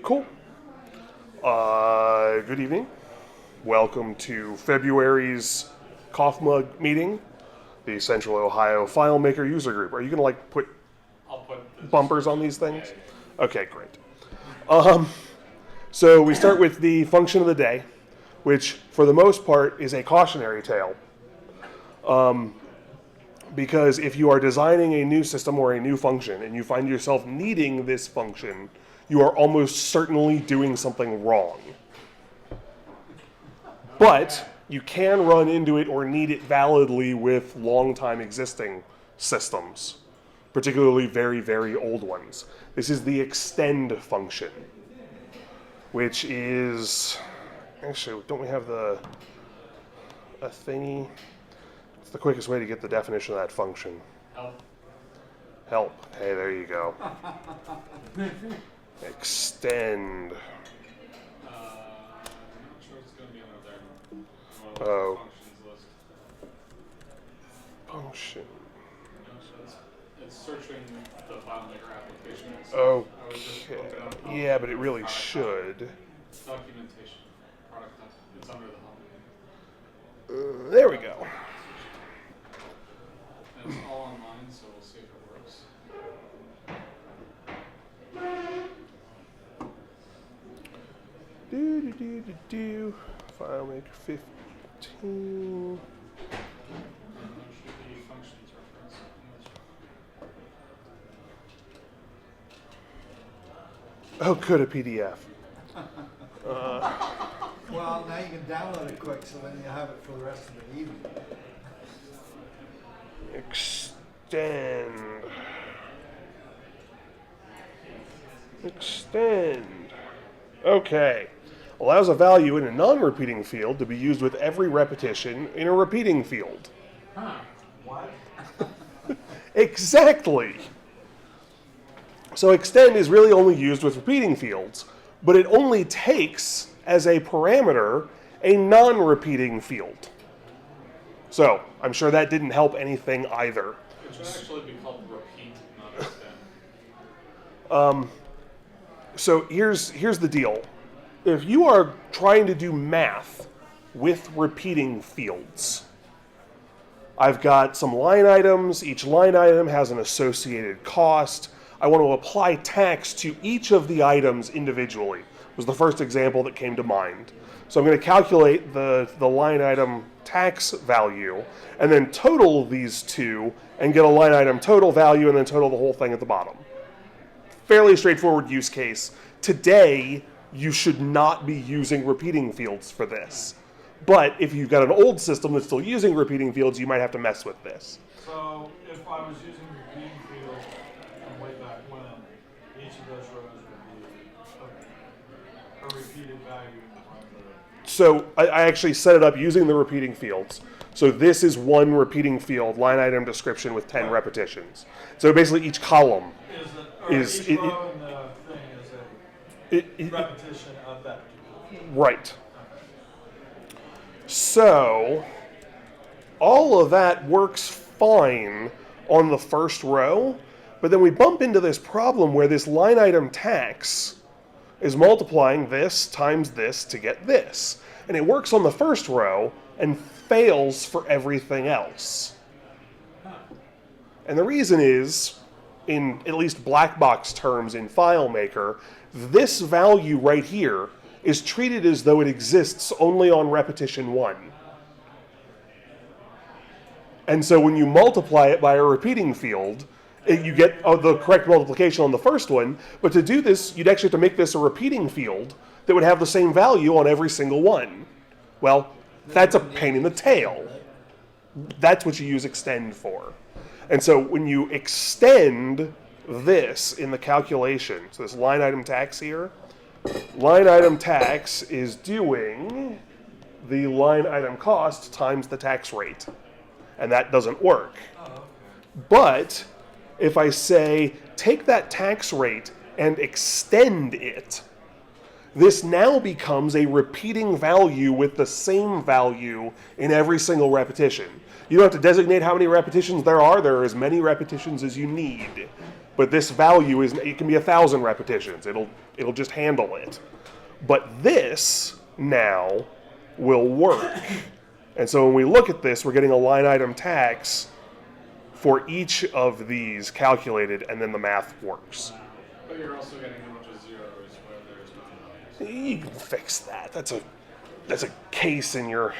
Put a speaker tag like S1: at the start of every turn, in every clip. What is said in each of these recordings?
S1: Cool. Good evening. Welcome to February's COFMUG meeting, the Central Ohio FileMaker user group. Are you going to put
S2: I'll put
S1: bumpers on these things? Okay, great. So we start with the function of the day, which for the most part is a cautionary tale. Because if you are designing a new system or a new function and you find yourself needing this function, you are almost certainly doing something wrong. But you can run into it or need it validly with long-time existing systems, particularly very, very old ones. This is the extend function, which is, actually, don't we have a thingy? It's the quickest way to get the definition of that function. Help. Hey, there you go. Extend.
S2: I'm not sure it's going to be under there.
S1: Oh.
S2: Functions list.
S1: Function.
S2: It's searching the FileMaker application.
S1: Okay. Yeah, but it really should.
S2: Documentation. It's under the home.
S1: There we go.
S2: And it's all online, so we'll see if it works.
S1: FileMaker 15.
S2: That should be functions reference.
S1: Oh, good, a PDF.
S3: Well, now you can download it quick, so then you have it for the rest of the evening.
S1: Extend. Okay. Allows a value in a non-repeating field to be used with every repetition in a repeating field.
S3: What?
S1: Exactly. So extend is really only used with repeating fields, but it only takes as a parameter a non-repeating field. So I'm sure that didn't help anything either.
S2: It should actually be called repeat, not extend.
S1: So here's the deal. If you are trying to do math with repeating fields, I've got some line items. Each line item has an associated cost. I want to apply tax to each of the items individually. Was the first example that came to mind. So I'm going to calculate the line item tax value and then total these two and get a line item total value and then total the whole thing at the bottom. Fairly straightforward use case. Today, you should not be using repeating fields for this. But if you've got an old system that's still using repeating fields, you might have to mess with this.
S4: So if I was using repeating fields from way back when, each of those rows would be a repeated value in the one row.
S1: So I actually set it up using the repeating fields. So this is one repeating field, line item description with 10 repetitions. So basically each column
S4: Each row in the thing is a repetition of that particular.
S1: Right. So all of that works fine on the first row, but then we bump into this problem where this line item tax is multiplying this times this to get this. And it works on the first row and fails for everything else. And the reason is, in at least black box terms in FileMaker, this value right here is treated as though it exists only on repetition 1. And so when you multiply it by a repeating field, you get the correct multiplication on the first one, but to do this, you'd actually have to make this a repeating field that would have the same value on every single one. Well, that's a pain in the tail. That's what you use extend for. And so when you extend this in the calculation, so this line item tax here, line item tax is doing the line item cost times the tax rate. And that doesn't work. But if I say, take that tax rate and extend it, this now becomes a repeating value with the same value in every single repetition. You don't have to designate how many repetitions there are as many repetitions as you need. But this value it can be 1,000 repetitions. It'll just handle it. But this now will work. And so when we look at this, we're getting a line item tax for each of these calculated, and then the math works.
S2: But you're also getting a bunch of zeros where there's no values.
S1: You can fix that. That's a case in your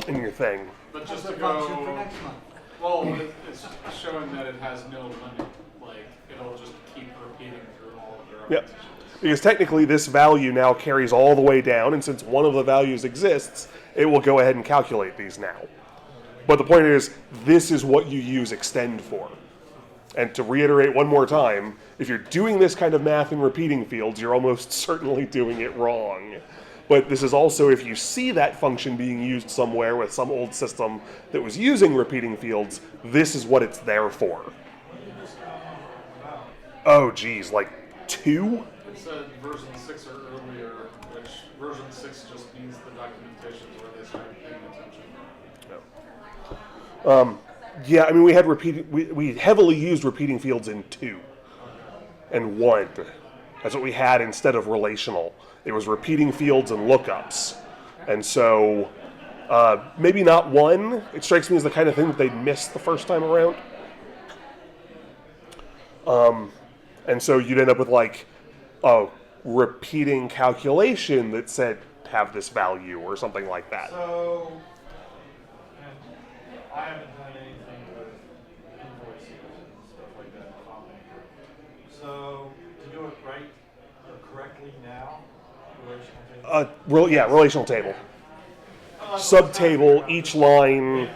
S1: thing.
S2: But just
S3: That's
S2: to
S3: a function for
S2: go,
S3: next month.
S2: well, it's showing that it has no limit. Like, it'll just keep repeating through all of your
S1: Yep. Because technically this value now carries all the way down, and since one of the values exists, it will go ahead and calculate these now. But the point is, this is what you use extend for. And to reiterate one more time, if you're doing this kind of math in repeating fields, you're almost certainly doing it wrong. But this is also, if you see that function being used somewhere with some old system that was using repeating fields, this is what it's there for. Oh geez, like 2?
S2: It said version 6 or earlier, which version 6 just means the documentation is where they started paying attention.
S1: Yeah, I mean we heavily used repeating fields in 2 and 1. That's what we had instead of relational. It was repeating fields and lookups. And so maybe not 1. It strikes me as the kind of thing that they'd missed the first time around. And so you'd end up with like a repeating calculation that said have this value or something like that.
S4: So, and I haven't done anything with invoices and stuff like that in FileMaker. So, to do it right or correctly now, relational table.
S1: Relational table. Subtable, each line.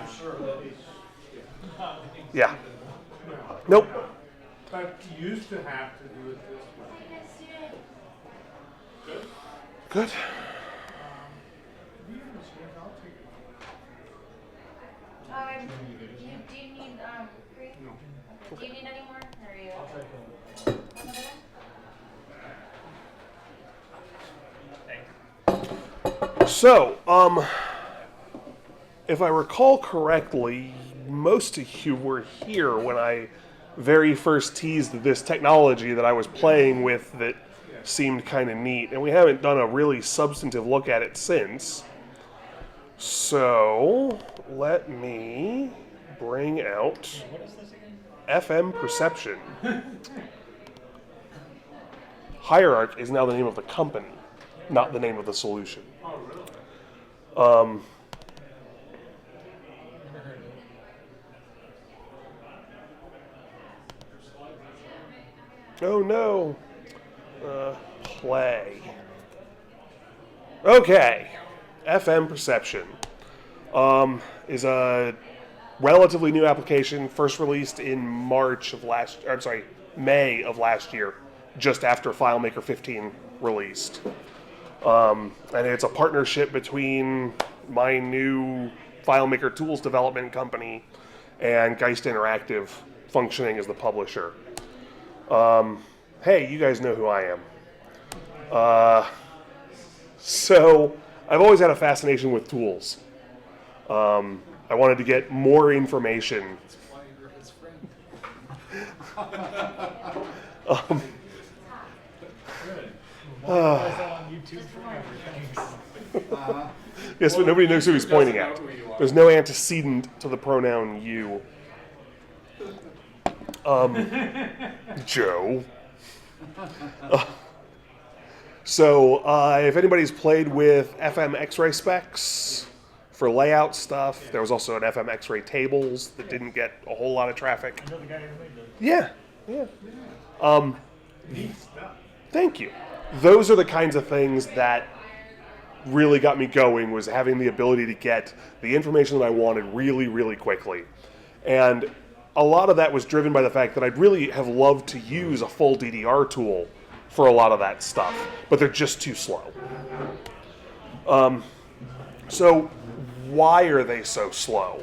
S1: Yeah. Nope.
S5: But you used to have to do it this way.
S1: Good.
S6: Do you need green? No. Do you need any more? Or are you?
S4: I'll take them.
S1: So, if I recall correctly, most of you were here when I very first teased this technology that I was playing with that seemed kind of neat, and we haven't done a really substantive look at it since. So, let me bring out FMPerception. Hierarch is now the name of the company, not the name of the solution. Oh no. Play. Okay. FMPerception is a relatively new application, first released in May of last year, just after FileMaker 15 released. And it's a partnership between my new FileMaker tools development company and Geist Interactive, functioning as the publisher. Hey, you guys know who I am. So I've always had a fascination with tools. I wanted to get more information. Yes, but nobody knows who he's pointing at. There's no antecedent to the pronoun you. Joe. So, if anybody's played with FM X-ray specs for layout stuff, there was also an FM X-ray tables that didn't get a whole lot of traffic.
S5: You know the guy who made those?
S1: Yeah.
S5: Neat stuff.
S1: Thank you. Those are the kinds of things that really got me going, was having the ability to get the information that I wanted really, really quickly. And a lot of that was driven by the fact that I'd really have loved to use a full DDR tool for a lot of that stuff, but they're just too slow. So why are they so slow?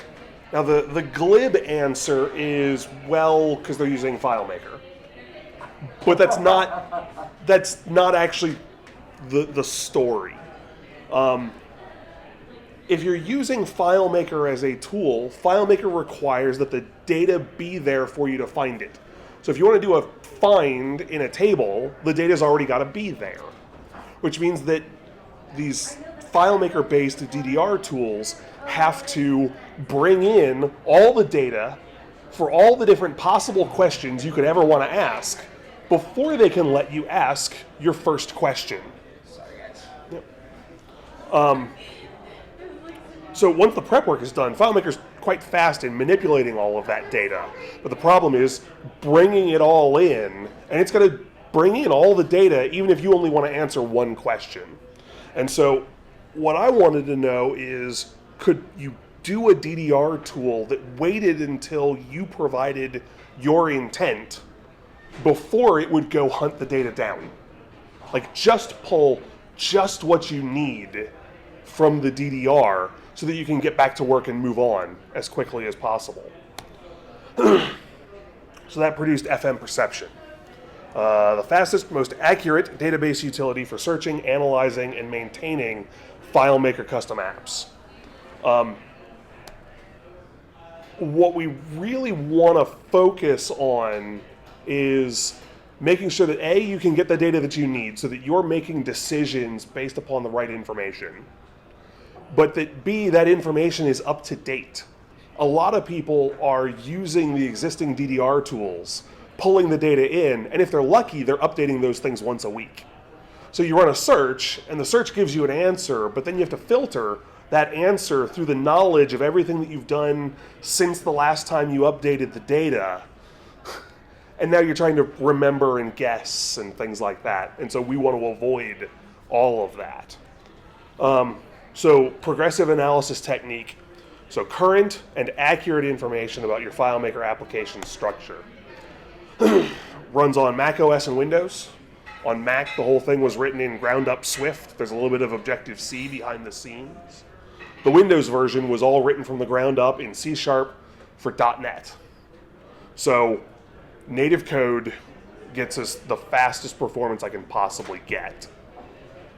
S1: Now the glib answer is, well, because they're using FileMaker. But that's not actually the story. if you're using FileMaker as a tool, FileMaker requires that the data be there for you to find it. So if you want to do a find in a table, the data's already got to be there, which means that these FileMaker-based DDR tools have to bring in all the data for all the different possible questions you could ever want to ask before they can let you ask your first question. So once the prep work is done, FileMaker's quite fast in manipulating all of that data. But the problem is bringing it all in, and it's going to bring in all the data even if you only want to answer one question. And so what I wanted to know is, could you do a DDR tool that waited until you provided your intent before it would go hunt the data down? Like, just pull just what you need from the DDR so that you can get back to work and move on as quickly as possible. So that produced FMPerception, the fastest, most accurate database utility for searching, analyzing, and maintaining FileMaker custom apps. What we really want to focus on is making sure that A, you can get the data that you need so that you're making decisions based upon the right information, but that B, that information is up to date. A lot of people are using the existing DDR tools, pulling the data in, and if they're lucky, they're updating those things once a week. So you run a search, and the search gives you an answer, but then you have to filter that answer through the knowledge of everything that you've done since the last time you updated the data. And now you're trying to remember and guess and things like that. And so we want to avoid all of that. So progressive analysis technique. So current and accurate information about your FileMaker application structure. Runs on Mac OS and Windows. On Mac, the whole thing was written in ground-up Swift. There's a little bit of Objective-C behind the scenes. The Windows version was all written from the ground up in C# for .NET. So native code gets us the fastest performance I can possibly get,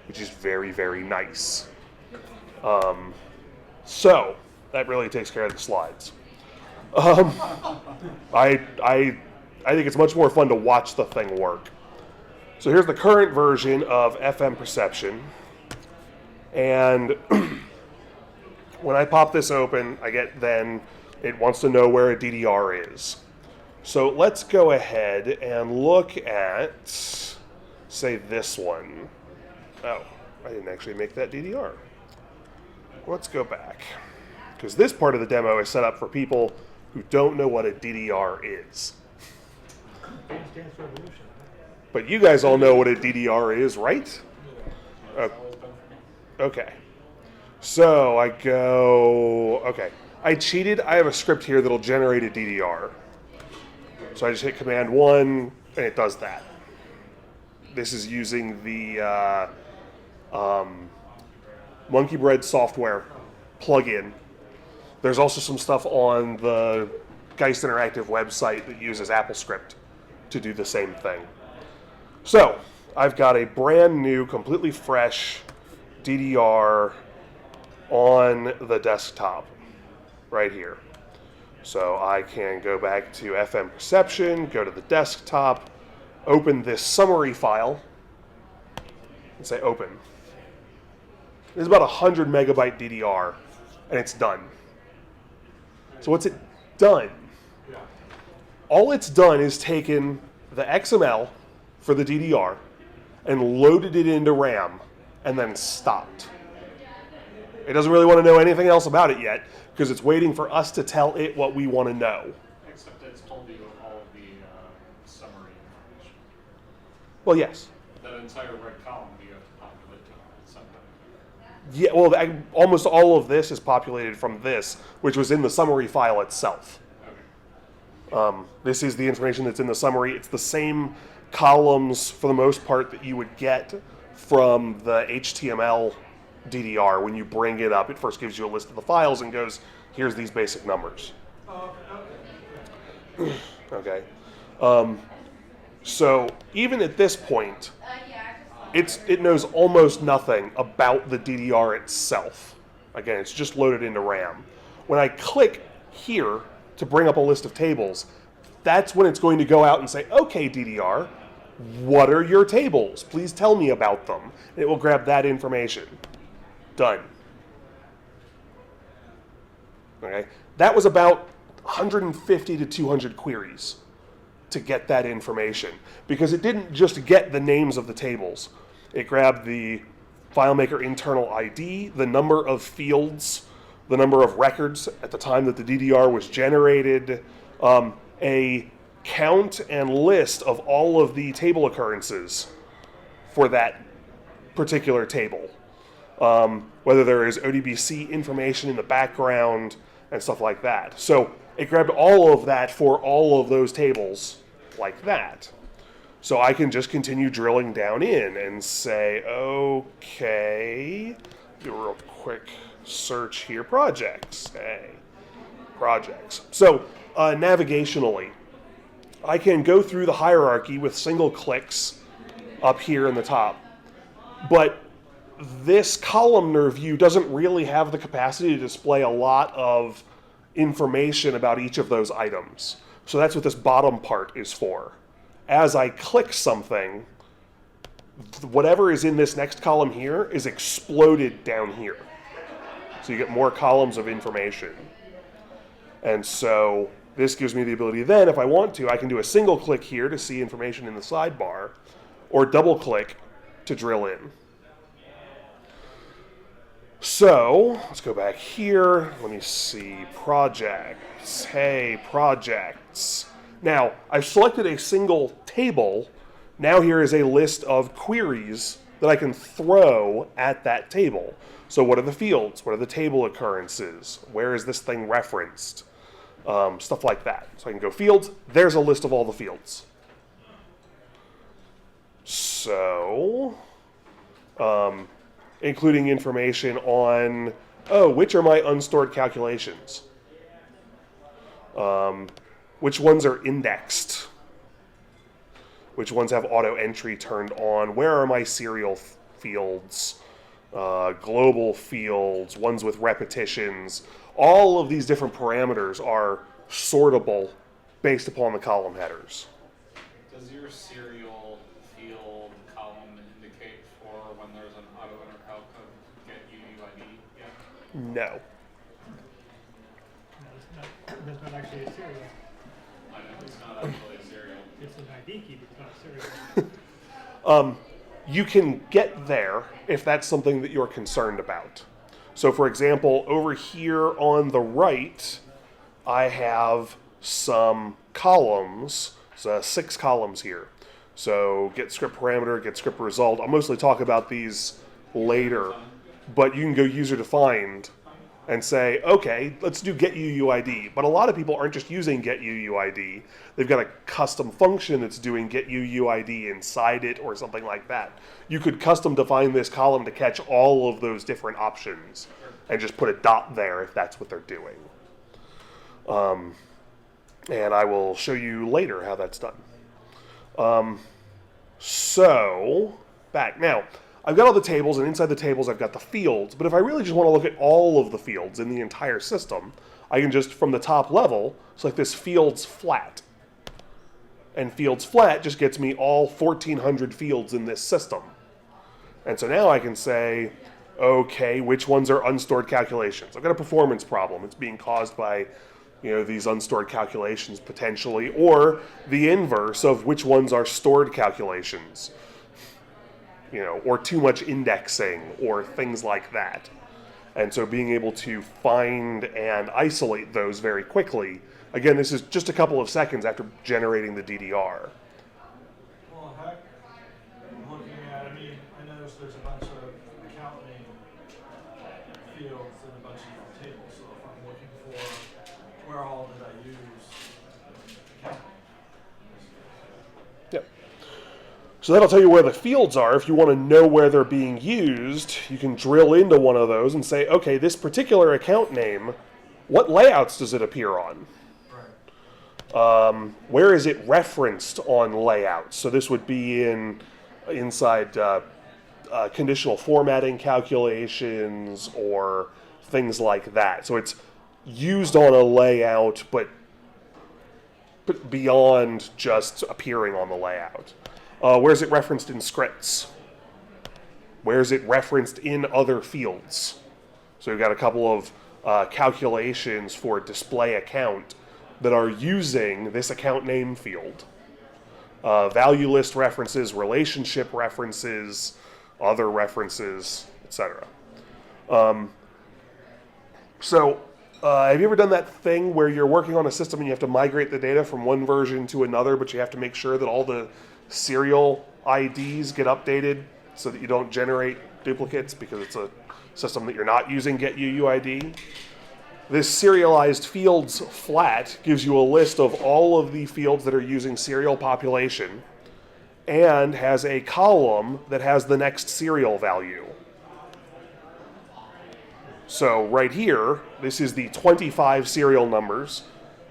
S1: which is very, very nice. So that really takes care of the slides. I think it's much more fun to watch the thing work. So here's the current version of FMPerception, and when I pop this open, I get then it wants to know where a DDR is. So let's go ahead and look at, say, this one. Oh, I didn't actually make that DDR. Let's go back, because this part of the demo is set up for people who don't know what a DDR is. But you guys all know what a DDR is, right? Okay. So I go, okay. I cheated. I have a script here that'll generate a DDR. So I just hit Command 1, and it does that. This is using the Monkey Bread software plugin. There's also some stuff on the Geist Interactive website that uses AppleScript to do the same thing. So I've got a brand new, completely fresh DDR on the desktop right here. So I can go back to FMPerception, go to the desktop, open this summary file, and say open. It's about 100 megabyte DDR, and it's done. So what's it done? All it's done is taken the XML for the DDR and loaded it into RAM and then stopped. It doesn't really want to know anything else about it yet because it's waiting for us to tell it what we want to know.
S2: Except it's told you all of the summary information.
S1: Well, yes.
S2: That entire red column you have to populate sometime.
S1: Yeah, well, almost all of this is populated from this, which was in the summary file itself.
S2: Okay.
S1: This is the information that's in the summary. It's the same columns, for the most part, that you would get from the HTML DDR. When you bring it up, it first gives you a list of the files and goes, here's these basic numbers. Okay. So even at this point, it knows almost nothing about the DDR itself. Again, it's just loaded into RAM. When I click here to bring up a list of tables, that's when it's going to go out and say, okay, DDR, what are your tables? Please tell me about them. And it will grab that information. Done. Okay, that was about 150 to 200 queries to get that information, because it didn't just get the names of the tables. It grabbed the FileMaker internal ID, the number of fields, the number of records at the time that the DDR was generated, a count and list of all of the table occurrences for that particular table. Whether there is ODBC information in the background and stuff like that. So it grabbed all of that for all of those tables like that. So I can just continue drilling down in and say, okay, do a real quick search here, projects, hey, projects. So navigationally, I can go through the hierarchy with single clicks up here in the top, but this columnar view doesn't really have the capacity to display a lot of information about each of those items. So that's what this bottom part is for. As I click something, whatever is in this next column here is exploded down here. So you get more columns of information. And so this gives me the ability then, if I want to, I can do a single click here to see information in the sidebar, or double click to drill in. So let's go back here. Let me see, projects. Hey, projects. Now, I've selected a single table. Now here is a list of queries that I can throw at that table. So what are the fields? What are the table occurrences? Where is this thing referenced? Stuff like that. So I can go fields. There's a list of all the fields. So, including information on, which are my unstored calculations? Which ones are indexed? Which ones have auto entry turned on? Where are my serial fields? Global fields, ones with repetitions. All of these different parameters are sortable based upon the column headers.
S2: Does your serial field column indicate for when there's an auto enter calc of get UUID yet?
S1: No.
S7: That's not actually a serial.
S2: I know it's not actually a serial.
S7: It's an ID key, but it's not a serial.
S1: You can get there if that's something that you're concerned about. So for example, over here on the right, I have some columns, so 6 columns here. So get script parameter, get script result. I'll mostly talk about these later, but you can go user defined and say, okay, let's do get UUID. But a lot of people aren't just using get UUID. They've got a custom function that's doing get UUID inside it or something like that. You could custom define this column to catch all of those different options and just put a dot there if that's what they're doing. And I will show you later how that's done. So, back. Now, I've got all the tables, and inside the tables I've got the fields, but if I really just want to look at all of the fields in the entire system, I can just, from the top level, select this fields flat. And fields flat just gets me all 1,400 fields in this system. And so now I can say, okay, which ones are unstored calculations? I've got a performance problem. It's being caused by, these unstored calculations potentially, or the inverse of which ones are stored calculations. Or too much indexing, or things like that. And so being able to find and isolate those very quickly. Again, this is just a couple of seconds after generating the DDR.
S4: Well, heck, looking at, I noticed there's a bunch of account name fields and a bunch of tables. So if I'm looking for where all did I use account name.
S1: Yep. So that'll tell you where the fields are. If you want to know where they're being used, you can drill into one of those and say, okay, this particular account name, what layouts does it appear on? Where is it referenced on layouts? So this would be inside conditional formatting calculations or things like that. So it's used on a layout, but beyond just appearing on the layout. Where's it referenced in scripts? Where's it referenced in other fields? So we've got a couple of calculations for display account that are using this account name field. Value list references, relationship references, other references, etc. Have you ever done that thing where you're working on a system and you have to migrate the data from one version to another, but you have to make sure that all the serial IDs get updated so that you don't generate duplicates because it's a system that you're not using getUUID? This serialized fields flat gives you a list of all of the fields that are using serial population and has a column that has the next serial value. So right here, this is the 25 serial numbers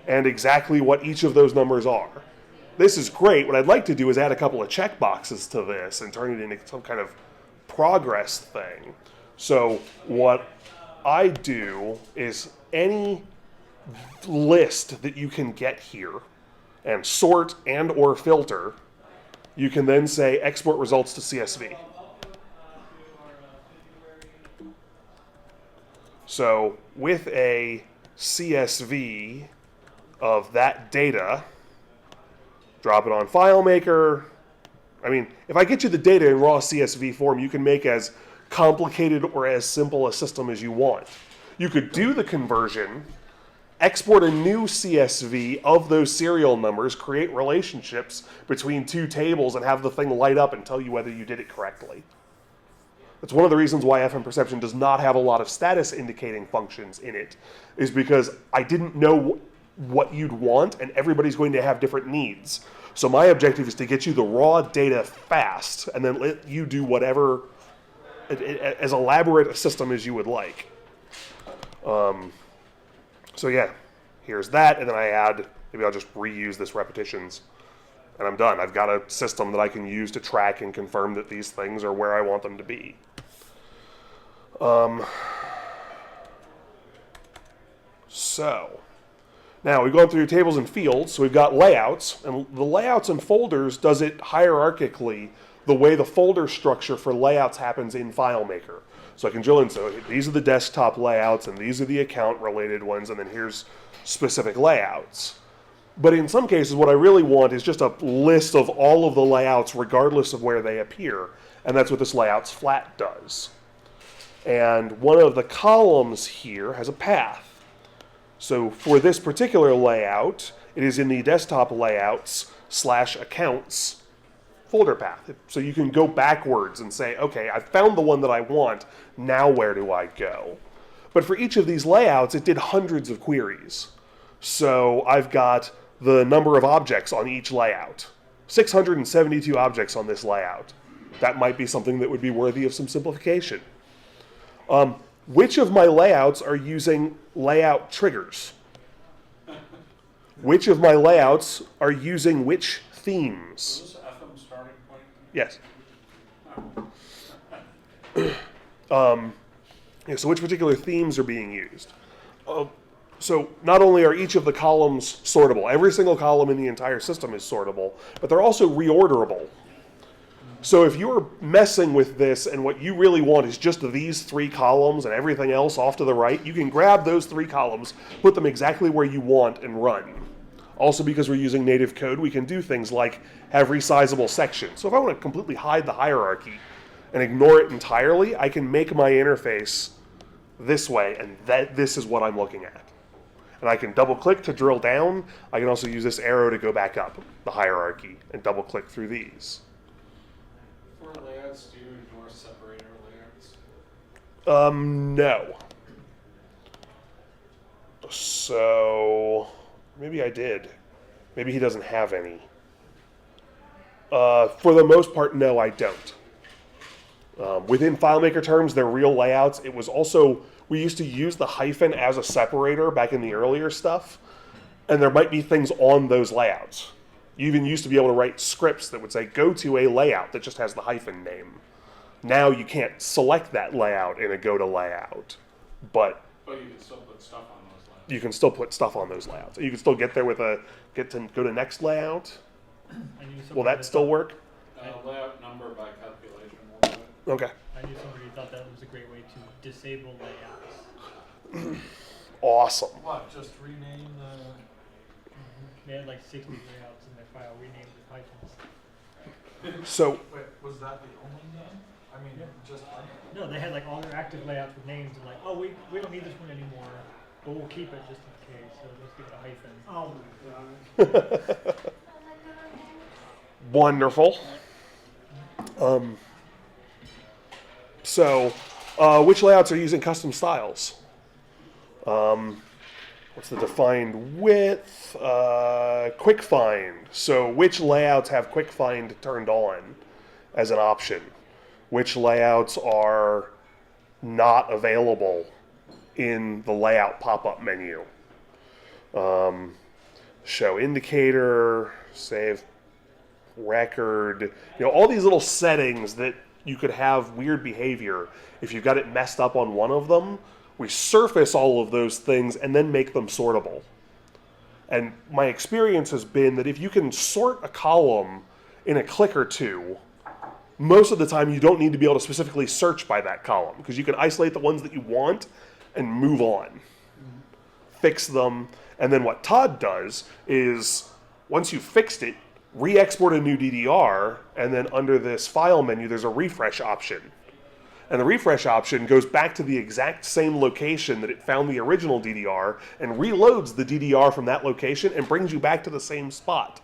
S1: and exactly what each of those numbers are. This is great. What I'd like to do is add a couple of checkboxes to this and turn it into some kind of progress thing. So what I do is any list that you can get here and sort and or filter, you can then say export results to CSV. So with a CSV of that data, drop it on FileMaker. I mean, if I get you the data in raw CSV form, you can make as complicated or as simple a system as you want. You could do the conversion, export a new CSV of those serial numbers, create relationships between two tables, and have the thing light up and tell you whether you did it correctly. That's one of the reasons why FMPerception does not have a lot of status indicating functions in it, is because I didn't know what you'd want, and everybody's going to have different needs. So my objective is to get you the raw data fast, and then let you do whatever, as elaborate a system as you would like. So yeah, here's that, and then I add, maybe I'll just reuse this repetitions, and I'm done. I've got a system that I can use to track and confirm that these things are where I want them to be. So, now we've gone through tables and fields, so we've got layouts, and the layouts and folders does it hierarchically the way the folder structure for layouts happens in FileMaker. So I can drill in, so these are the desktop layouts, and these are the account-related ones, and then here's specific layouts. But in some cases, what I really want is just a list of all of the layouts regardless of where they appear, and that's what this layouts flat does. And one of the columns here has a path. So for this particular layout, it is in the desktop layouts / accounts folder path. So you can go backwards and say, okay, I found the one that I want, now where do I go? But for each of these layouts, it did hundreds of queries. So I've got the number of objects on each layout. 672 objects on this layout. That might be something that would be worthy of some simplification. Which of my layouts are using layout triggers? Which of my layouts are using which themes?
S2: Is this FM starting point?
S1: Yes. So which particular themes are being used? So not only are each of the columns sortable, every single column in the entire system is sortable, but they're also reorderable. So if you're messing with this and what you really want is just these 3 columns and everything else off to the right, you can grab those 3 columns, put them exactly where you want, and run. Also, because we're using native code, we can do things like have resizable sections. So if I want to completely hide the hierarchy and ignore it entirely, I can make my interface this way, and this is what I'm looking at. And I can double click to drill down. I can also use this arrow to go back up the hierarchy and double click through these.
S2: For layouts, do you ignore separator layouts?
S1: No. So maybe I did. Maybe he doesn't have any. For the most part, no, I don't. Within FileMaker terms, they're real layouts. It was also, we used to use the hyphen as a separator back in the earlier stuff, and there might be things on those layouts. You even used to be able to write scripts that would say, go to a layout that just has the hyphen name. Now you can't select that layout in a go to layout, but
S2: But you can still put stuff on those layouts.
S1: You can still put stuff on those layouts. You can still get there with get to go to next layout.
S7: I knew somebody
S1: Will that still work?
S2: Layout number by calculation will do it.
S1: Okay.
S7: I knew somebody who thought that was a great way to disable layouts.
S1: Awesome.
S4: What, just rename the,
S7: They had like 60 layouts in their file renamed with hyphens.
S1: So
S4: wait, was that the only name? I mean, just like,
S7: No, they had like all their active layouts with names and like, oh, we don't need this one anymore, but we'll keep it just in case. So let's give it a hyphen.
S5: Oh my god.
S1: wonderful. So, which layouts are using custom styles? What's the defined width? Quick find. So which layouts have quick find turned on as an option? Which layouts are not available in the layout pop-up menu? Show indicator, save record, all these little settings that you could have weird behavior. If you've got it messed up on one of them, we surface all of those things and then make them sortable. And my experience has been that if you can sort a column in a click or two, most of the time you don't need to be able to specifically search by that column because you can isolate the ones that you want and move on. Fix them. And then what Todd does is once you've fixed it, re-export a new DDR, and then under this file menu, there's a refresh option. And the refresh option goes back to the exact same location that it found the original DDR and reloads the DDR from that location and brings you back to the same spot.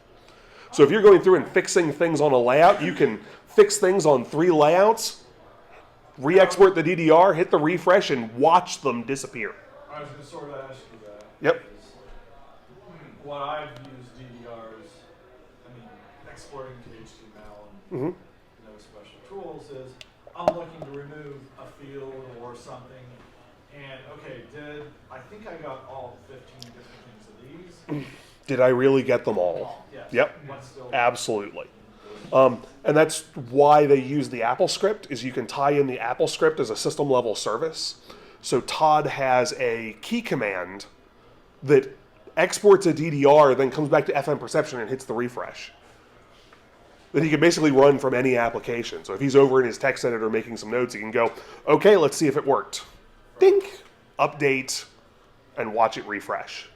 S1: So if you're going through and fixing things on a layout, you can fix things on 3 layouts, re-export the DDR, hit the refresh, and watch them disappear.
S4: I was gonna sort of ask you that.
S1: Yep.
S4: Is what I've used DDRs, I mean, exporting to HTML and no special tools is, I'm looking to remove a field or something, and okay, I think I got all 15 different things of these?
S1: Did I really get them all?
S4: Yes.
S1: Yep.
S4: What's still?
S1: Absolutely. And that's why they use the Apple script, is you can tie in the Apple script as a system level service. So Todd has a key command that exports a DDR, then comes back to FMPerception and hits the refresh. That he can basically run from any application. So if he's over in his text editor making some notes, he can go, okay, let's see if it worked. Dink, update, and watch it refresh.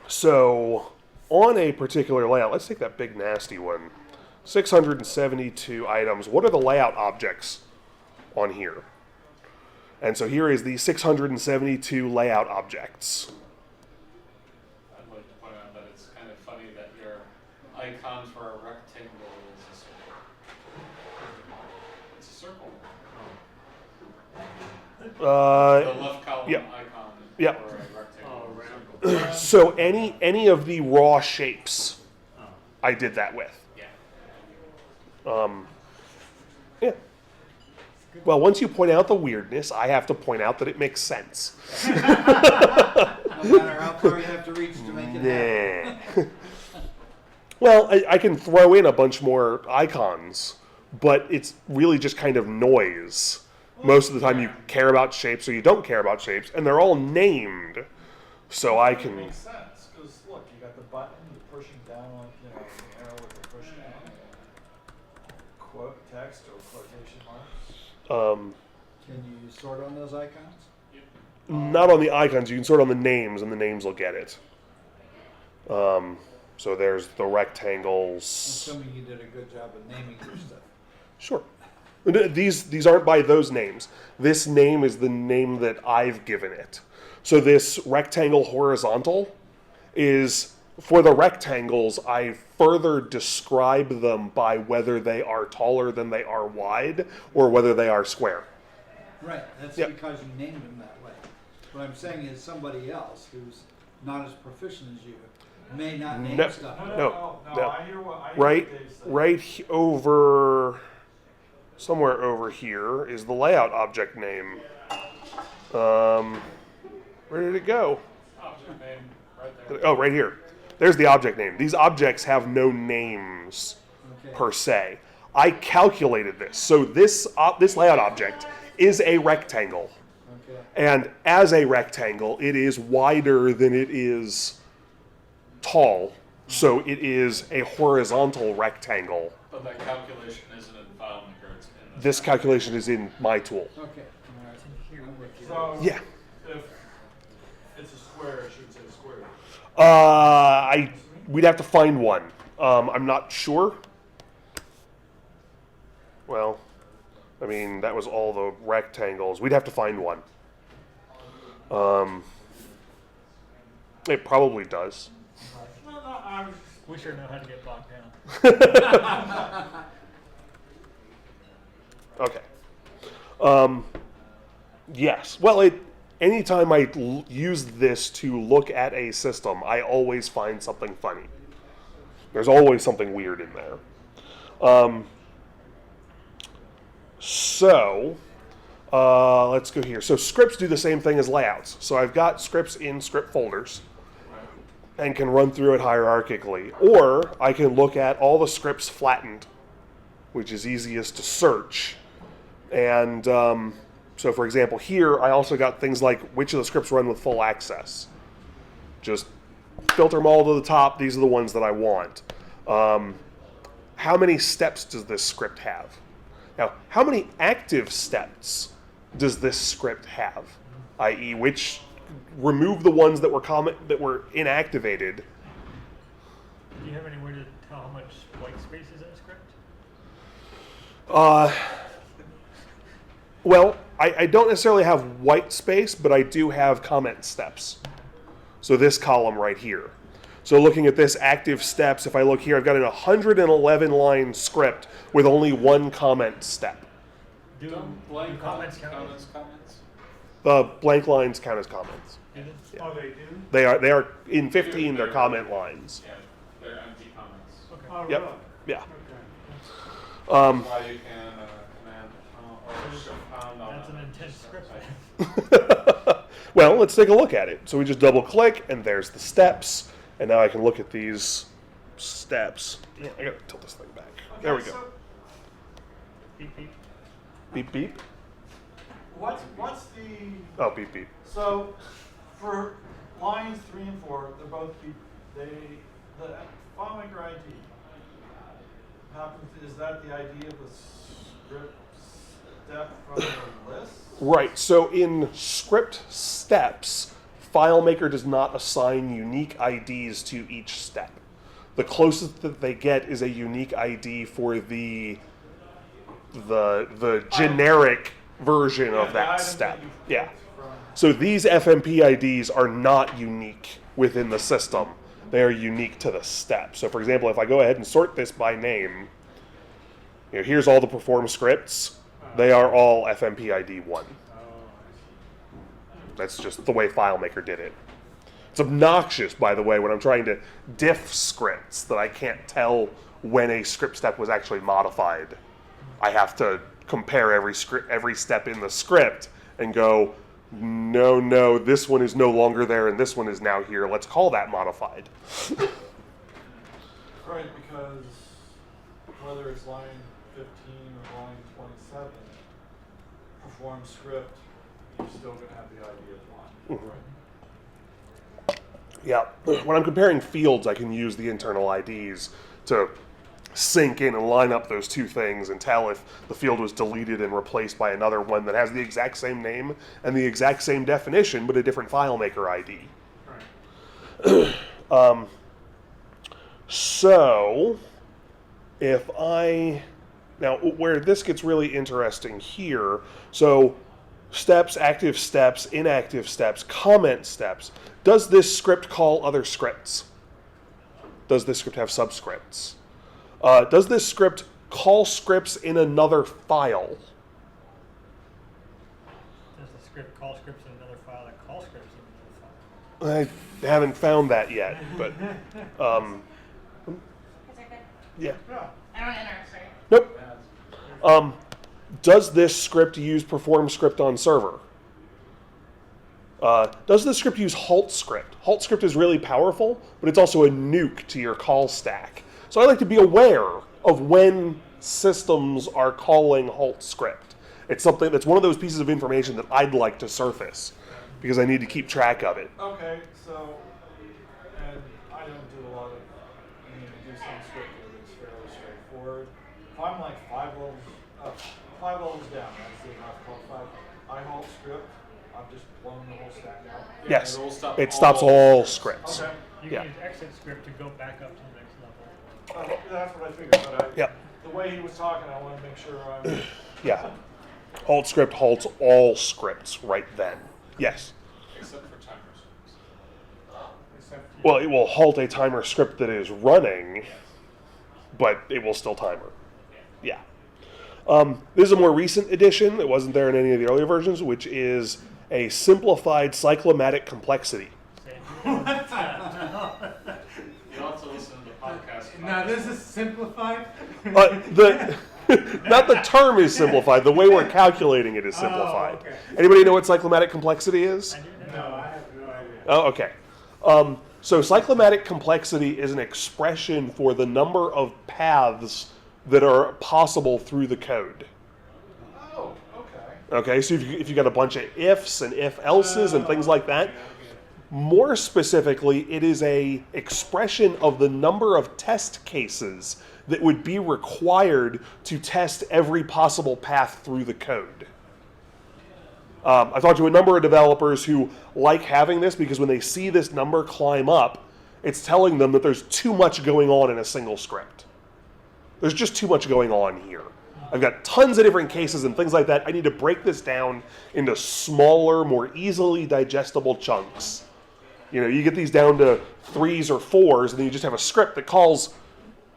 S1: So on a particular layout, let's take that big nasty one. 672 items. What are the layout objects on here? And so here is the 672 layout objects.
S2: I'd like to point out that it's kind of funny that your icon for a rectangle is a circle. It's a circle. The left column
S1: yeah.
S2: icon
S1: Yeah.
S2: for a rectangle.
S1: So any of the raw shapes, I did that with.
S2: Yeah.
S1: Yeah. Well, once you point out the weirdness, I have to point out that it makes sense.
S3: No matter how far you have to reach to make it happen.
S1: Nah. Well, I can throw in a bunch more icons, but it's really just kind of noise. Most of the time you care about shapes or you don't care about shapes, and they're all named. So I
S4: It
S1: can...
S4: makes sense, because look, you got the button, you're pushing down on, the arrow with the pushing on. Quote text or quotation marks.
S3: Can you sort on those icons?
S1: Not on the icons, you can sort on the names, and the names will get it. So there's the rectangles.
S3: Assuming you did a good job of naming your stuff.
S1: Sure. These aren't by those names. This name is the name that I've given it. So this rectangle horizontal is, for the rectangles, I further describe them by whether they are taller than they are wide or whether they are square.
S3: Right, that's
S1: Yep.
S3: because you named them that way. What I'm saying is somebody else who's not as proficient as you may not name
S1: No.
S3: stuff.
S1: No.
S4: I hear what Dave said.
S1: Right over, somewhere over here is the layout object name. Where did it go?
S2: Object name right there.
S1: Oh, right here. There's the object name. These objects have no names
S3: Okay.
S1: per se. I calculated this. So this layout object is a rectangle. And as a rectangle, it is wider than it is tall. So it is a horizontal rectangle.
S2: But that calculation isn't in FileMaker, it's in
S1: This calculation is in my tool.
S3: Okay.
S7: It's in here with you.
S4: So,
S1: Yeah.
S4: if it's a square, it should say square.
S1: We'd have to find one. I'm not sure. Well, I mean, that was all the rectangles. We'd have to find one. It probably does.
S4: No, I was
S7: We sure know how to get bogged down.
S1: Okay. Yes. Well, anytime I use this to look at a system, I always find something funny. There's always something weird in there. Let's go here. So scripts do the same thing as layouts. So I've got scripts in script folders and can run through it hierarchically. Or I can look at all the scripts flattened, which is easiest to search. And so for example, here I also got things like which of the scripts run with full access. Just filter them all to the top. These are the ones that I want. How many steps does this script have? Now, how many active steps does this script have? I.e., which remove the ones that were inactivated.
S7: Do you have any way to tell how much white space is in a script?
S1: Well, I don't necessarily have white space, but I do have comment steps. So this column right here. So looking at this active steps, if I look here, I've got an 111 line script with only one comment step.
S7: Do
S2: blank
S7: comments count?
S2: comments?
S1: The blank lines count as comments.
S7: Do they?
S1: Yeah.
S5: Oh, they do?
S1: They are in 15. They're comment lines.
S2: Yeah, they're empty comments.
S7: Okay.
S5: Oh,
S1: Yep.
S5: really?
S1: Yeah.
S5: Okay.
S2: Why you can command or shift pound on
S7: That's an
S2: a
S7: intense script.
S1: Well, let's take a look at it. So we just double click, and there's the steps. And now I can look at these steps. Yeah, I gotta tilt this thing back. There we go.
S4: So
S7: Beep, beep.
S1: Beep beep.
S4: what's the,
S1: Oh, beep beep.
S4: so for lines 3 and 4, they're both the FileMaker ID happens, is that the ID of the script step from the list?
S1: Right. So in script steps, FileMaker does not assign unique IDs to each step. The closest that they get is a unique ID for the generic version of
S4: the
S1: that
S4: item
S1: step.
S4: that you
S1: Yeah.
S4: picked from-
S1: So these FMP IDs are not unique within the system. They are unique to the step. So for example, if I go ahead and sort this by name, here's all the perform scripts. They are all FMP ID 1. That's just the way FileMaker did it. It's obnoxious, by the way, when I'm trying to diff scripts that I can't tell when a script step was actually modified. I have to compare every step in the script and go, no, this one is no longer there and this one is now here. Let's call that modified.
S4: Right, because whether it's line 15 or line 27, perform script, you're still going to have the ID of line. Right.
S1: Yeah, when I'm comparing fields, I can use the internal IDs to sync in and line up those two things and tell if the field was deleted and replaced by another one that has the exact same name and the exact same definition, but a different FileMaker ID.
S5: Right.
S1: So, if now where this gets really interesting here, so steps, active steps, inactive steps, comment steps. Does this script call other scripts? Does this script have subscripts? Does this script call scripts in another file?
S7: Does the script call scripts in another file that call scripts in another file?
S1: I haven't found that yet, but
S6: Is it good?
S1: yeah.
S5: Yeah.
S6: I don't enter, sorry.
S1: Nope. Does this script use perform script on server? Does this script use halt script? Halt script is really powerful, but it's also a nuke to your call stack. So I like to be aware of when systems are calling halt script. It's something that's one of those pieces of information that I'd like to surface because I need to keep track of it.
S4: Okay, so, and I don't do a lot of, do some scripting that's fairly straightforward. If I'm like 5 levels down, that's the amount called 5, I halt script, I've just blown the whole stack out.
S1: Yes,
S2: it'll stop
S1: it stops all scripts.
S4: Okay,
S7: You
S1: Yeah.
S7: can use exit script to go back up to the next level.
S4: that's what I figured, but
S1: Yeah.
S4: the way he was talking, I want to make sure I'm,
S1: Yeah. Halt script halts all scripts right then. Yes.
S2: Except for timers.
S5: Except
S1: Well, it will halt a timer script that is running, but it will still timer. Yeah. This is a more recent addition. It wasn't there in any of the earlier versions, which is a simplified cyclomatic complexity.
S2: You also listen to the podcast.
S5: now this is simplified.
S1: The not the term is simplified. The way we're calculating it is simplified.
S5: okay.
S1: Anybody know what cyclomatic complexity is?
S5: No, I have no idea.
S1: Oh, okay. So cyclomatic complexity is an expression for the number of paths that are possible through the code.
S4: oh, okay.
S1: Okay, so if you got a bunch of ifs and if-elses and things like that, more specifically, it is a expression of the number of test cases that would be required to test every possible path through the code. I've talked to a number of developers who like having this because when they see this number climb up, it's telling them that there's too much going on in a single script. There's just too much going on here. I've got tons of different cases and things like that. I need to break this down into smaller, more easily digestible chunks. You get these down to 3s or 4s, and then you just have a script that calls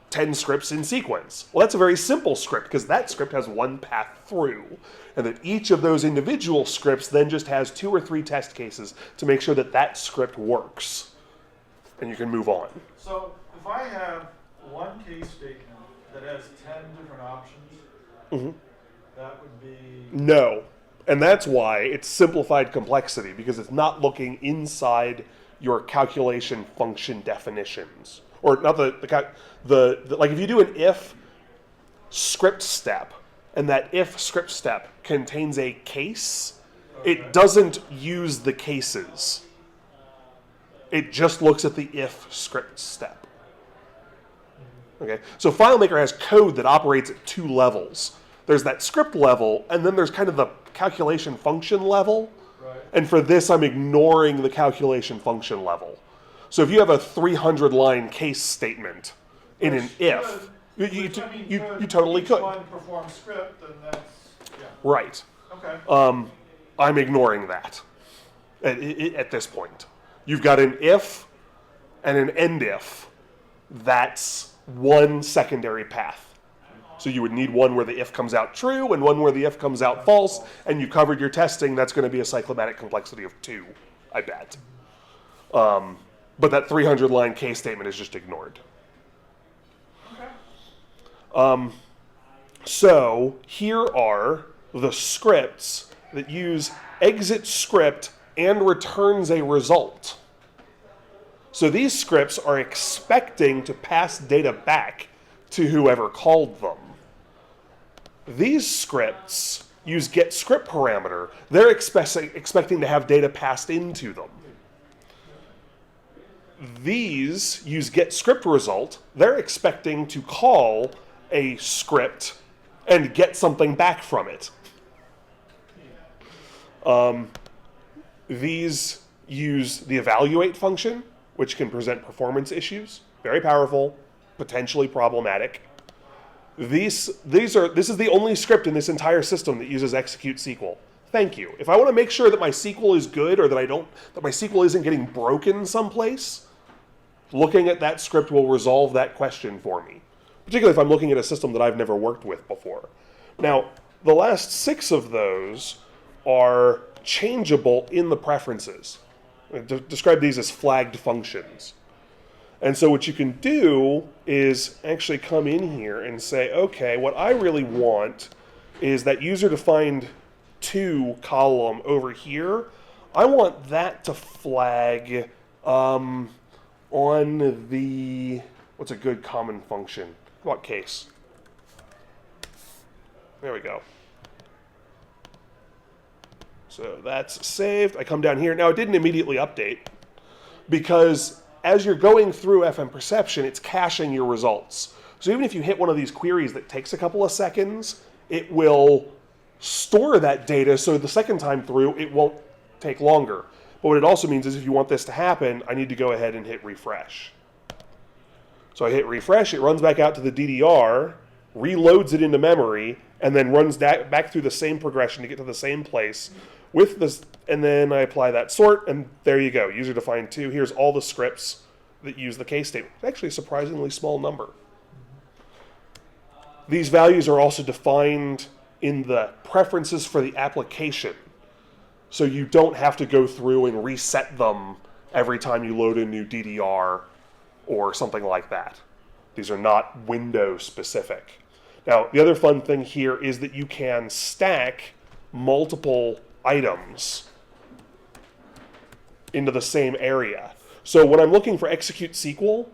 S1: 10 scripts in sequence. Well, that's a very simple script because that script has one path through. And that each of those individual scripts then just has 2 or 3 test cases to make sure that that script works. And you can move on.
S4: So if I have one case statement that has 10 different options, that would be,
S1: No. And that's why it's simplified complexity, because it's not looking inside your calculation function definitions. Or not the like if you do an if script step, and that if script step contains a case, it doesn't use the cases. It just looks at the if script step. Okay, so FileMaker has code that operates at 2 levels. There's that script level, and then there's kind of the calculation function level.
S4: right?
S1: And for this, I'm ignoring the calculation function level. So if you have a 300-line case statement in an if, you totally
S4: each
S1: could.
S4: one perform script, then that's, yeah,
S1: Right.
S4: okay.
S1: I'm ignoring that at this point. You've got an if and an end if. That's one secondary path. So you would need one where the if comes out true and one where the if comes out false, and you covered your testing. That's going to be a cyclomatic complexity of 2, I bet. But that 300-line case statement is just ignored. So here are the scripts that use exit script and returns a result. So these scripts are expecting to pass data back to whoever called them. These scripts use getScript parameter. They're expecting to have data passed into them. These use getScriptResult. They're expecting to call a script and get something back from it. These use the evaluate function, which can present performance issues. Very powerful, potentially problematic. This is the only script in this entire system that uses execute SQL. Thank you. If I want to make sure that my SQL is good or that my SQL isn't getting broken someplace, looking at that script will resolve that question for me. Particularly if I'm looking at a system that I've never worked with before. Now, the last 6 of those are changeable in the preferences. I describe these as flagged functions. And so what you can do is actually come in here and say, okay, what I really want is that user-defined to column over here. I want that to flag on the, what's a good common function? What case? There we go. So that's saved. I come down here. Now, it didn't immediately update because as you're going through FMPerception, it's caching your results. So even if you hit one of these queries that takes a couple of seconds, it will store that data so the second time through, it won't take longer. But what it also means is if you want this to happen, I need to go ahead and hit refresh. So I hit refresh, it runs back out to the DDR, reloads it into memory, and then runs that back through the same progression to get to the same place with this, and then I apply that sort, and there you go, user-defined 2. Here's all the scripts that use the case statement. It's actually a surprisingly small number. These values are also defined in the preferences for the application. So you don't have to go through and reset them every time you load a new DDR or something like that. These are not window specific. Now, the other fun thing here is that you can stack multiple items into the same area. So when I'm looking for execute SQL,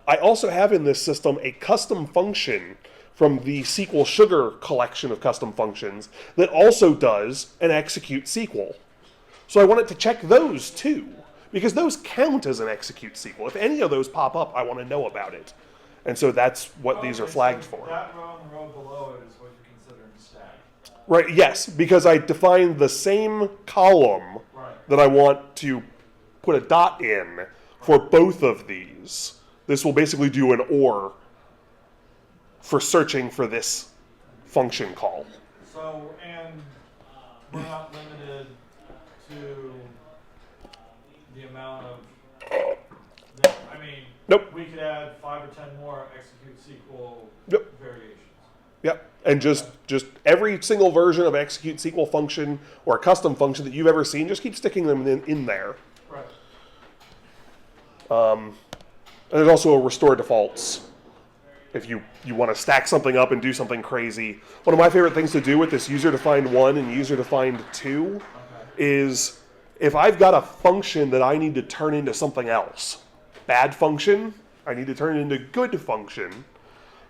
S1: I also have in this system a custom function from the SQL Sugar collection of custom functions that also does an execute SQL. So I want it to check those too, because those count as an execute SQL. If any of those pop up, I want to know about it. And so that's what these are flagged for.
S4: That row and the row below it is what you consider a stack.
S1: Right, yes, because I defined the same column that I want to put a dot in for both of these. This will basically do an OR for searching for this function call.
S4: So, and we're not limited to the amount of, I mean,
S1: Nope.
S4: we could add 5 or 10 more execute SQL
S1: Yep.
S4: variations.
S1: Yep, and just every single version of execute SQL function or a custom function that you've ever seen, just keep sticking them in there.
S4: Right.
S1: And there's also a restore defaults. If you want to stack something up and do something crazy. One of my favorite things to do with this user-defined 1 and user-defined 2 is if I've got a function that I need to turn into something else, bad function, I need to turn it into good function,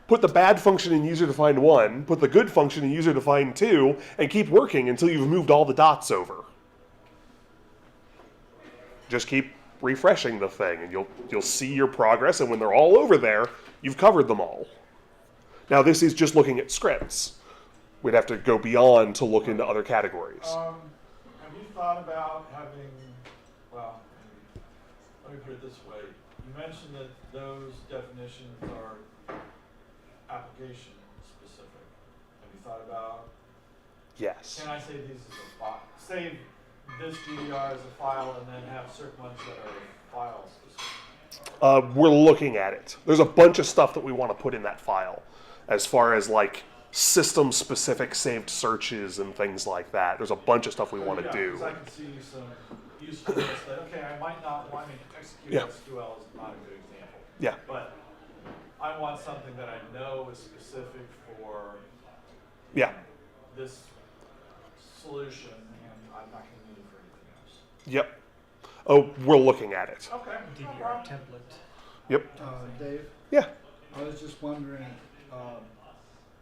S1: put the bad function in user-defined 1, put the good function in user-defined 2, and keep working until you've moved all the dots over. Just keep refreshing the thing, and you'll see your progress, and when they're all over there, you've covered them all. Now this is just looking at scripts. We'd have to go beyond to look into other categories.
S4: Have you thought about having, well, let me put it this way. You mentioned that those definitions are application specific. Have you thought about,
S1: Yes.
S4: can I save these as a file? Save this DDR as a file and then have certain ones that are file specific?
S1: We're looking at it. There's a bunch of stuff that we want to put in that file as far as like system-specific saved searches and things like that. There's a bunch of stuff we want to do.
S4: Because I can see some usefulness that, okay, I might not want to execute SQL is not a good example.
S1: Yeah.
S4: But I want something that I know is specific for
S1: Yeah.
S4: this solution, and I'm not going to need it for anything else.
S1: Yep. Oh, we're looking at it.
S4: Okay. no
S7: DDR
S4: problem.
S7: template.
S1: Yep.
S3: Dave,
S1: Yeah.
S3: I was just wondering,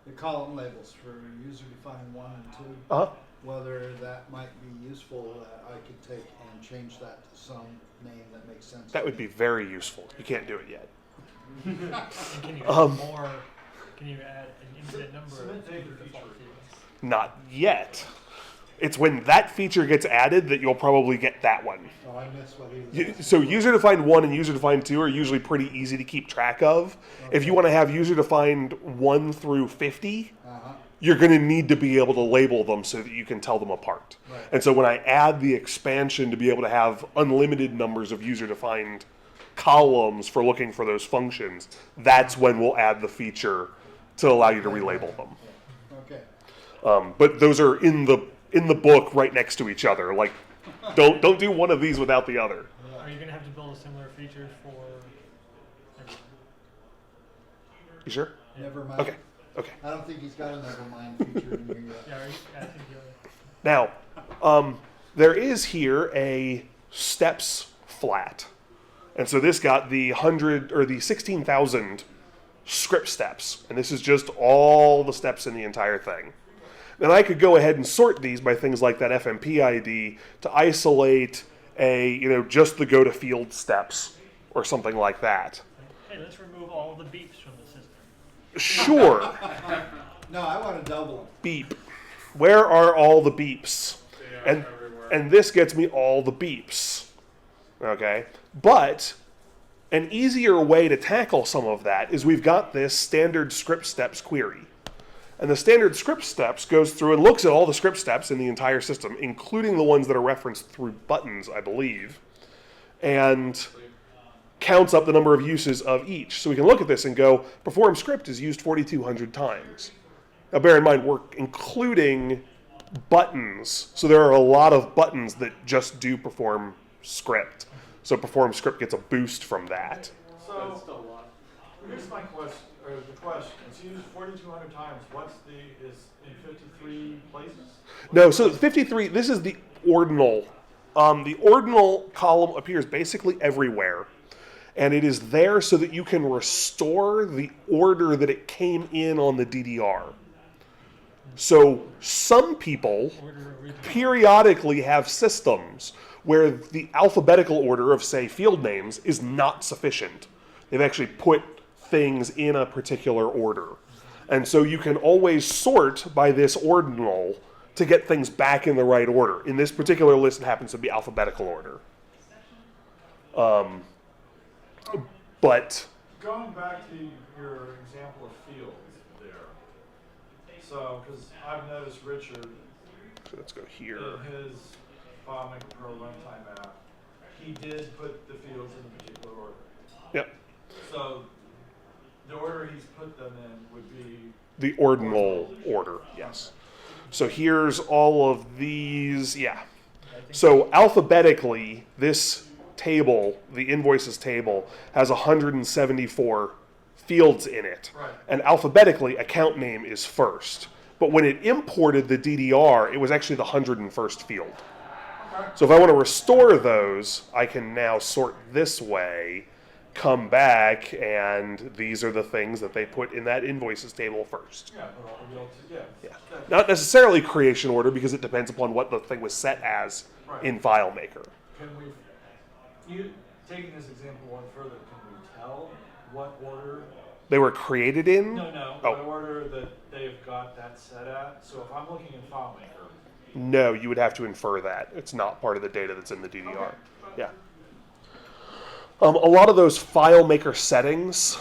S3: the column labels for user-defined 1 and 2,
S1: Uh-huh.
S3: whether that might be useful that I could take and change that to some name that makes sense.
S1: That
S3: to
S1: would
S3: me.
S1: be very useful. You can't do it yet.
S7: And can you add more? Can you add an infinite number
S4: Submit
S7: of
S4: data
S7: default
S4: feature
S7: fields?
S1: Not yet. It's when that feature gets added that you'll probably get that one.
S3: Oh, I missed what he was asking.
S1: So user-defined 1 and user-defined 2 are usually pretty easy to keep track of. If you want to have user-defined 1 through 50, you're going to need to be able to label them so that you can tell them apart.
S3: Right.
S1: And so when I add the expansion to be able to have unlimited numbers of user-defined columns for looking for those functions, that's when we'll add the feature to allow you to relabel them.
S3: Okay.
S1: But those are in the book right next to each other. Like, don't do one of these without the other.
S7: Are you going to have to build a similar feature for everyone?
S1: You sure?
S3: Never mind.
S1: Okay. Okay.
S3: I don't think he's got a never mind feature in here yet.
S7: Yeah, I think you are.
S1: Now, there is here a steps flat. And so this got the 16,000 script steps. And this is just all the steps in the entire thing. then I could go ahead and sort these by things like that FMP ID to isolate just the go to field steps or something like that.
S7: Hey, let's remove all the beeps from the system.
S1: Sure.
S3: No, I want to double them.
S1: Beep. Where are all the beeps?
S2: They are
S1: And
S2: everywhere.
S1: and this gets me all the beeps. Okay? But an easier way to tackle some of that is we've got this standard script steps query. And the standard script steps goes through and looks at all the script steps in the entire system, including the ones that are referenced through buttons, I believe, and counts up the number of uses of each. So we can look at this and go, perform script is used 4,200 times. Now bear in mind, we're including buttons. So there are a lot of buttons that just do perform script. So perform script gets a boost from that.
S4: So, here's my question, or the question. It's used 4,200 times. Is in 53 places?
S1: No, so 53, this is the ordinal. The ordinal column appears basically everywhere. And it is there so that you can restore the order that it came in on the DDR. So some people periodically have systems where the alphabetical order of, say, field names is not sufficient. They've actually put things in a particular order. And so you can always sort by this ordinal to get things back in the right order. In this particular list, it happens to be alphabetical order. But
S4: Going back to your example of fields there. So, because I've noticed Richard,
S1: so let's go here.
S4: in his FileMaker Pro runtime app, he did put the fields in a particular order.
S1: Yep.
S4: So, the order he's put them in would be
S1: The ordinal order, yes. So here's all of these, yeah. So alphabetically, this table, the invoices table, has 174 fields in it.
S4: Right.
S1: And alphabetically, account name is first. But when it imported the DDR, it was actually the 101st field. So if I want to restore those, I can now sort this way, come back, and these are the things that they put in that invoices table first.
S4: Yeah, put all the fields, yeah.
S1: Yeah. Not necessarily creation order, because it depends upon what the thing was set as in FileMaker.
S4: Can we, taking this example one further, can we tell what order?
S1: They were created in?
S4: No,
S1: Oh.
S4: what order that they've got that set at? So if I'm looking in FileMaker.
S1: No, you would have to infer that. It's not part of the data that's in the DDR.
S4: Okay.
S1: Yeah. A lot of those FileMaker settings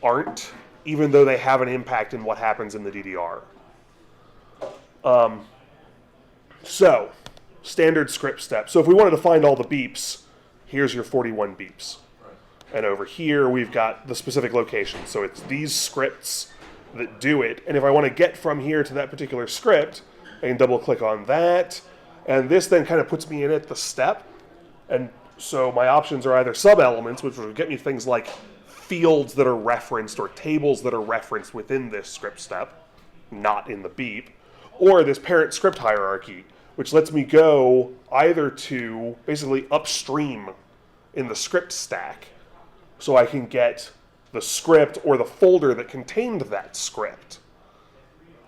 S1: aren't, even though they have an impact in what happens in the DDR. So, standard script steps. So if we wanted to find all the beeps, here's your 41 beeps. And over here, we've got the specific location. So it's these scripts that do it. And if I want to get from here to that particular script, I can double click on that. And this then kind of puts me in at the step. And so my options are either sub-elements, which will get me things like fields that are referenced or tables that are referenced within this script step, not in the beep, or this parent script hierarchy, which lets me go either to basically upstream in the script stack, so I can get the script or the folder that contained that script.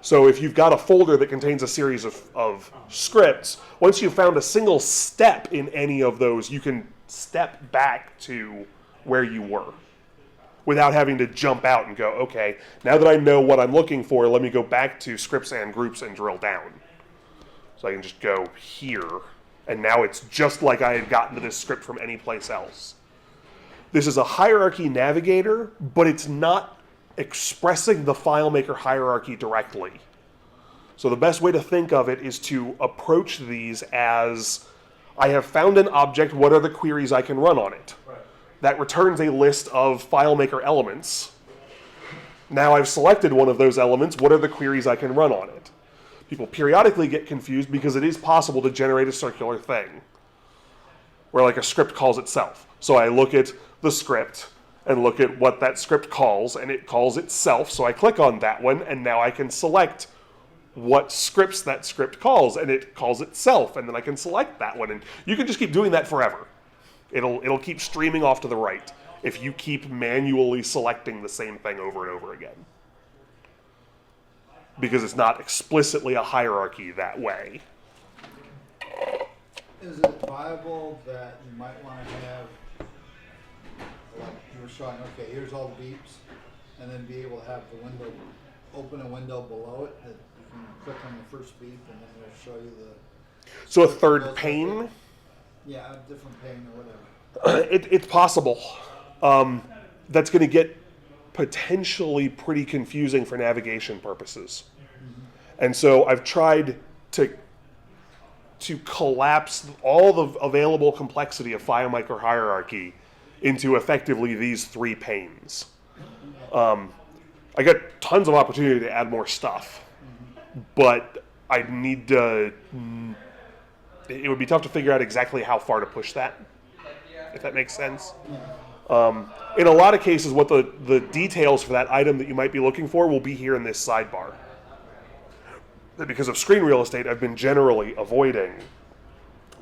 S1: So if you've got a folder that contains a series of scripts, once you've found a single step in any of those, you can step back to where you were without having to jump out and go, okay, now that I know what I'm looking for, let me go back to scripts and groups and drill down. So I can just go here, and now it's just like I had gotten to this script from any place else. This is a hierarchy navigator, but it's not expressing the FileMaker hierarchy directly. So the best way to think of it is to approach these as, I have found an object, what are the queries I can run on it?
S4: Right.
S1: That returns a list of FileMaker elements. Now I've selected one of those elements, what are the queries I can run on it? People periodically get confused because it is possible to generate a circular thing, where like a script calls itself. So I look at the script and look at what that script calls, and it calls itself, so I click on that one, and now I can select what scripts that script calls, and it calls itself, and then I can select that one, and you can just keep doing that forever. It'll keep streaming off to the right if you keep manually selecting the same thing over and over again. because it's not explicitly a hierarchy that way.
S3: Is it viable that you might want to have, like you were showing, okay, here's all the beeps, and then be able to have the window, open a window below it that you can click on the first beep and then it'll show you the,
S1: So a third pane,
S3: yeah, a different pane or whatever.
S1: it's possible. That's going to get potentially pretty confusing for navigation purposes. And so I've tried to collapse all the available complexity of FileMaker hierarchy into effectively these 3 panes. I got tons of opportunity to add more stuff, but I need to. It would be tough to figure out exactly how far to push that, if that makes sense. In a lot of cases, what the details for that item that you might be looking for will be here in this sidebar. Because of screen real estate, I've been generally avoiding.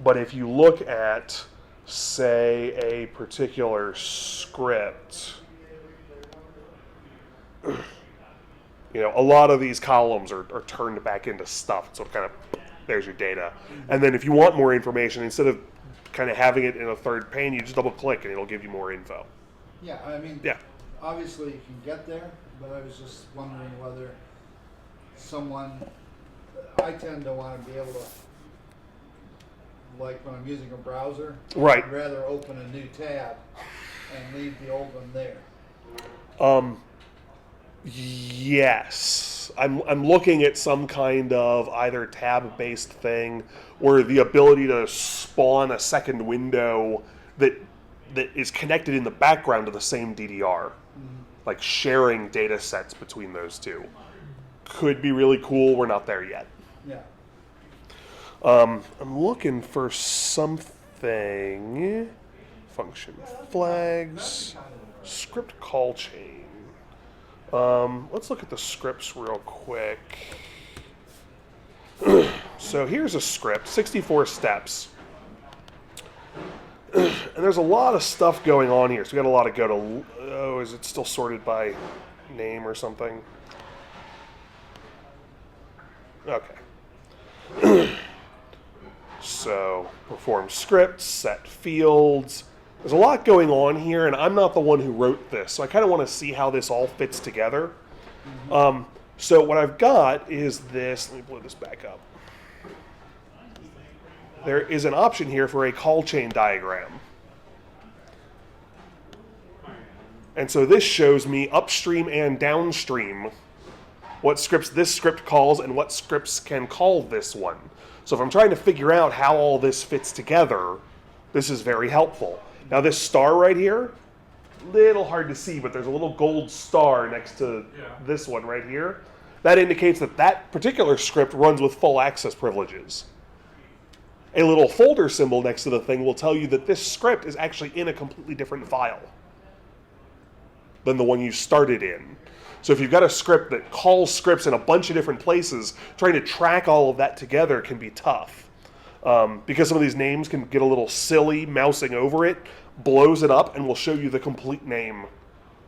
S1: But if you look at, say, a particular script, a lot of these columns are turned back into stuff. So kind of, there's your data. And then if you want more information, instead of kind of having it in a third pane, you just double click and it'll give you more info.
S3: Yeah, I mean,
S1: Yeah.
S3: obviously you can get there, but I was just wondering whether I tend to want to be able to, like when I'm using a browser,
S1: Right.
S3: I'd rather open a new tab and leave the old one there.
S1: Yes. I'm looking at some kind of either tab-based thing or the ability to spawn a second window that is connected in the background to the same DDR. Like sharing data sets between those two. Could be really cool. We're not there yet.
S3: Yeah.
S1: I'm looking for something. Function flags. Script call chain. Let's look at the scripts real quick. So here's a script, 64 steps. And there's a lot of stuff going on here. So we got a lot of go to, is it still sorted by name or something? Okay. So perform scripts, set fields. There's a lot going on here, and I'm not the one who wrote this, so I kind of want to see how this all fits together. So what I've got is this. Let me blow this back up. There is an option here for a call chain diagram. And so this shows me upstream and downstream what scripts this script calls and what scripts can call this one. So if I'm trying to figure out how all this fits together, this is very helpful. Now this star right here, little hard to see, but there's a little gold star next to this one right here. That indicates that that particular script runs with full access privileges. A little folder symbol next to the thing will tell you that this script is actually in a completely different file than the one you started in. So if you've got a script that calls scripts in a bunch of different places, trying to track all of that together can be tough. Because some of these names can get a little silly, mousing over it blows it up and will show you the complete name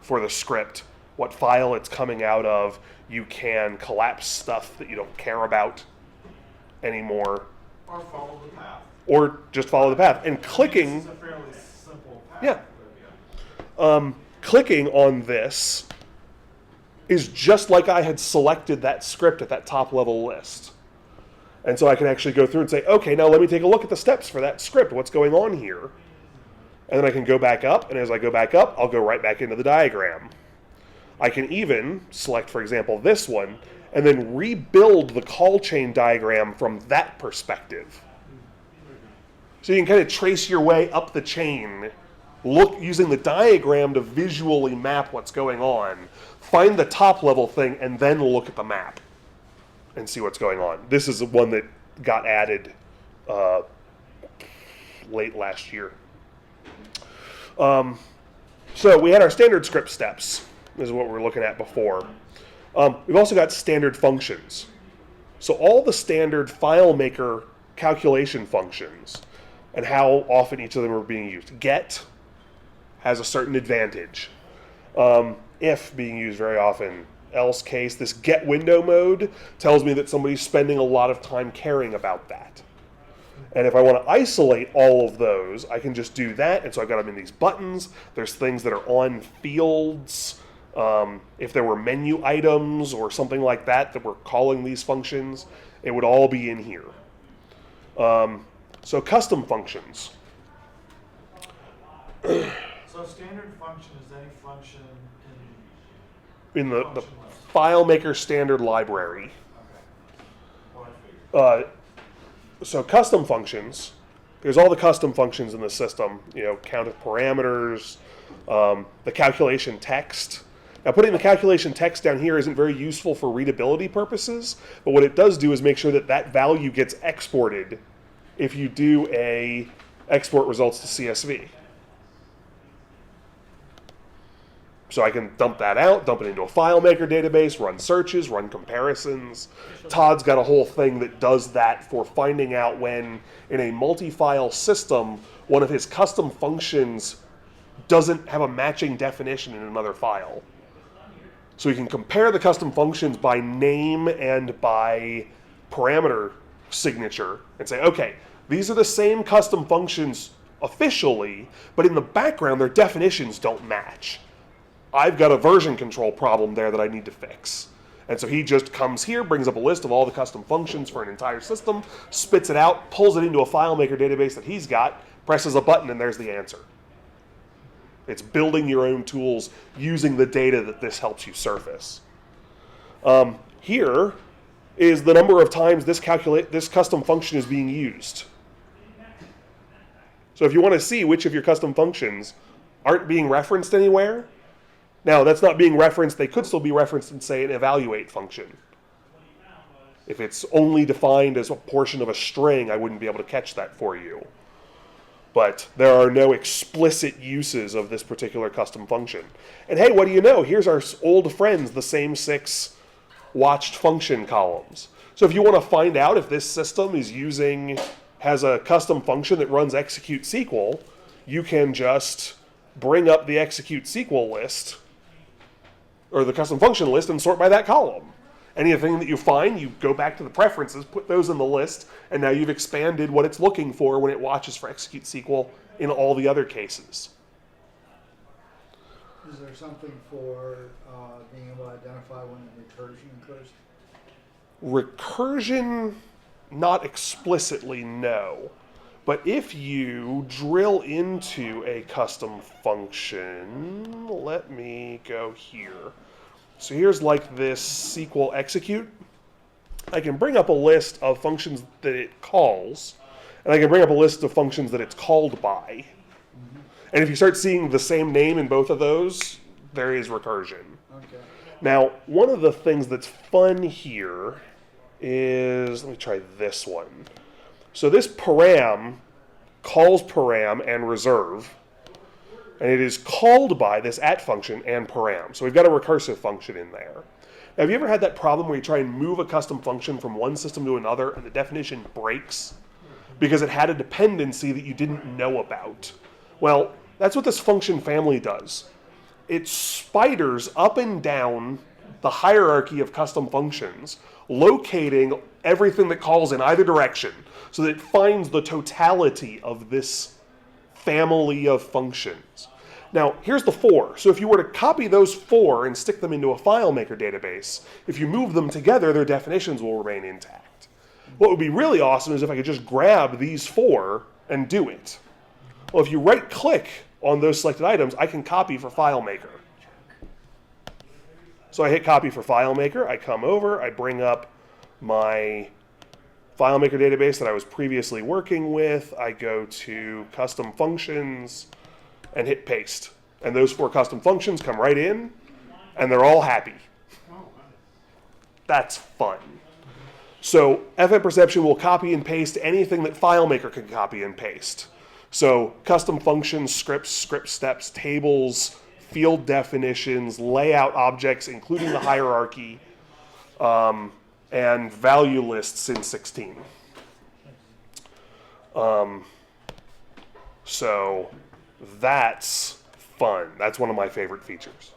S1: for the script, what file it's coming out of. You can collapse stuff that you don't care about anymore.
S4: Or follow the path.
S1: Or just follow the path. And clicking...
S4: This is a fairly simple path.
S1: Yeah. Clicking on this is just like I had selected that script at that top level list. And so I can actually go through and say, okay, now let me take a look at the steps for that script. What's going on here? And then I can go back up, and as I go back up, I'll go right back into the diagram. I can even select, for example, this one, and then rebuild the call chain diagram from that perspective. So you can kind of trace your way up the chain, look using the diagram to visually map what's going on, find the top level thing, and then look at the map and see what's going on. This is the one that got added late last year. So we had our standard script steps. This is what we were looking at before. We've also got standard functions. So all the standard FileMaker calculation functions and how often each of them are being used. Get has a certain advantage. If being used very often else case, this get window mode tells me that somebody's spending a lot of time caring about that. And if I want to isolate all of those, I can just do that. And so I've got them in these buttons. There's things that are on fields. If there were menu items or something like that that were calling these functions, it would all be in here. So custom functions.
S4: So standard function is any function
S1: In the
S4: function list.
S1: FileMaker standard library.
S4: Okay. Well, I figured.
S1: So custom functions, there's all the custom functions in the system, count of parameters, the calculation text. Now putting the calculation text down here isn't very useful for readability purposes, but what it does do is make sure that that value gets exported if you do a export results to CSV. So I can dump that out, dump it into a FileMaker database, run searches, run comparisons. Todd's got a whole thing that does that for finding out when, in a multi-file system, one of his custom functions doesn't have a matching definition in another file. So he can compare the custom functions by name and by parameter signature and say, okay, these are the same custom functions officially, but in the background their definitions don't match. I've got a version control problem there that I need to fix. And so he just comes here, brings up a list of all the custom functions for an entire system, spits it out, pulls it into a FileMaker database that he's got, presses a button, and there's the answer. It's building your own tools using the data that this helps you surface. Here is the number of times this custom function is being used. So if you want to see which of your custom functions aren't being referenced anywhere, now that's not being referenced, they could still be referenced in, say, an evaluate function. If it's only defined as a portion of a string, I wouldn't be able to catch that for you. But there are no explicit uses of this particular custom function. And hey, what do you know? Here's our old friends, the same 6 watched function columns. So if you want to find out if this system has a custom function that runs execute SQL, you can just bring up the execute SQL list, or the custom function list, and sort by that column. Anything that you find, you go back to the preferences, put those in the list, and now you've expanded what it's looking for when it watches for execute SQL in all the other cases.
S3: Is there something for being able to identify when recursion occurs?
S1: Recursion, not explicitly, no. But if you drill into a custom function, let me go here. So here's like this SQL execute. I can bring up a list of functions that it calls, and I can bring up a list of functions that it's called by. And if you start seeing the same name in both of those, there is recursion.
S3: Okay.
S1: Now, one of the things that's fun here is, let me try this one. So this param calls param and reserve, and it is called by this at function and param. So we've got a recursive function in there. Now, have you ever had that problem where you try and move a custom function from one system to another and the definition breaks because it had a dependency that you didn't know about? Well, that's what this function family does. It spiders up and down the hierarchy of custom functions, locating everything that calls in either direction so that it finds the totality of this family of functions. Now, here's the 4. So if you were to copy those 4 and stick them into a FileMaker database, if you move them together, their definitions will remain intact. What would be really awesome is if I could just grab these 4 and do it. Well, if you right-click on those selected items, I can copy for FileMaker. So I hit copy for FileMaker, I come over, I bring up my FileMaker database that I was previously working with, I go to custom functions and hit paste. And those 4 custom functions come right in, and they're all happy. That's fun. So FMPerception will copy and paste anything that FileMaker can copy and paste. So custom functions, scripts, script steps, tables, field definitions, layout objects, including the hierarchy, and value lists in 16. So that's fun. That's one of my favorite features.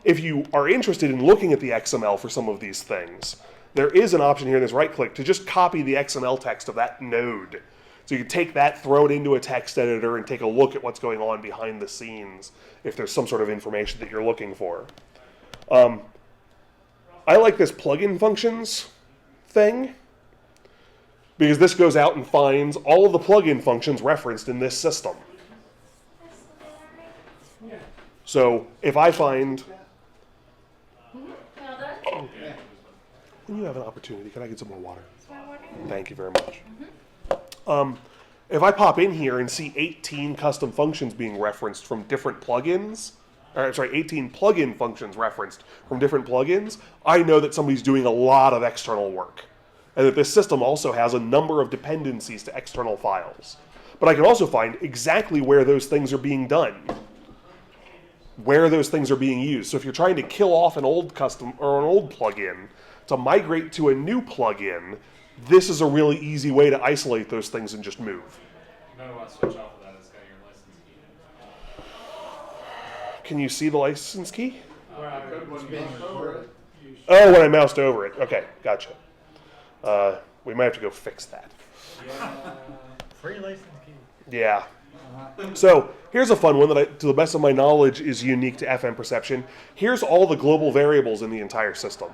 S1: If you are interested in looking at the XML for some of these things, there is an option here in this right click to just copy the XML text of that node. So you can take that, throw it into a text editor, and take a look at what's going on behind the scenes if there's some sort of information that you're looking for. I like this plugin functions thing because this goes out and finds all of the plugin functions referenced in this system. So if I find, when you have an opportunity, can I get some more water? Thank you very much. If I pop in here and see 18 custom functions being referenced from different plugins, 18 plugin functions referenced from different plugins, I know that somebody's doing a lot of external work. And that this system also has a number of dependencies to external files. But I can also find exactly where those things are being done, where those things are being used. So if you're trying to kill off an old custom or an old plugin to migrate to a new plugin, this is a really easy way to isolate those things and just move.
S2: You might want to switch off of that. It's got your license key.
S1: Can you see the license key?
S3: It's being recorded.
S1: Oh, when I moused over it. Okay, gotcha. We might have to go fix that.
S7: Free license key.
S1: Yeah. So here's a fun one that, to the best of my knowledge, is unique to FMPerception. Here's all the global variables in the entire system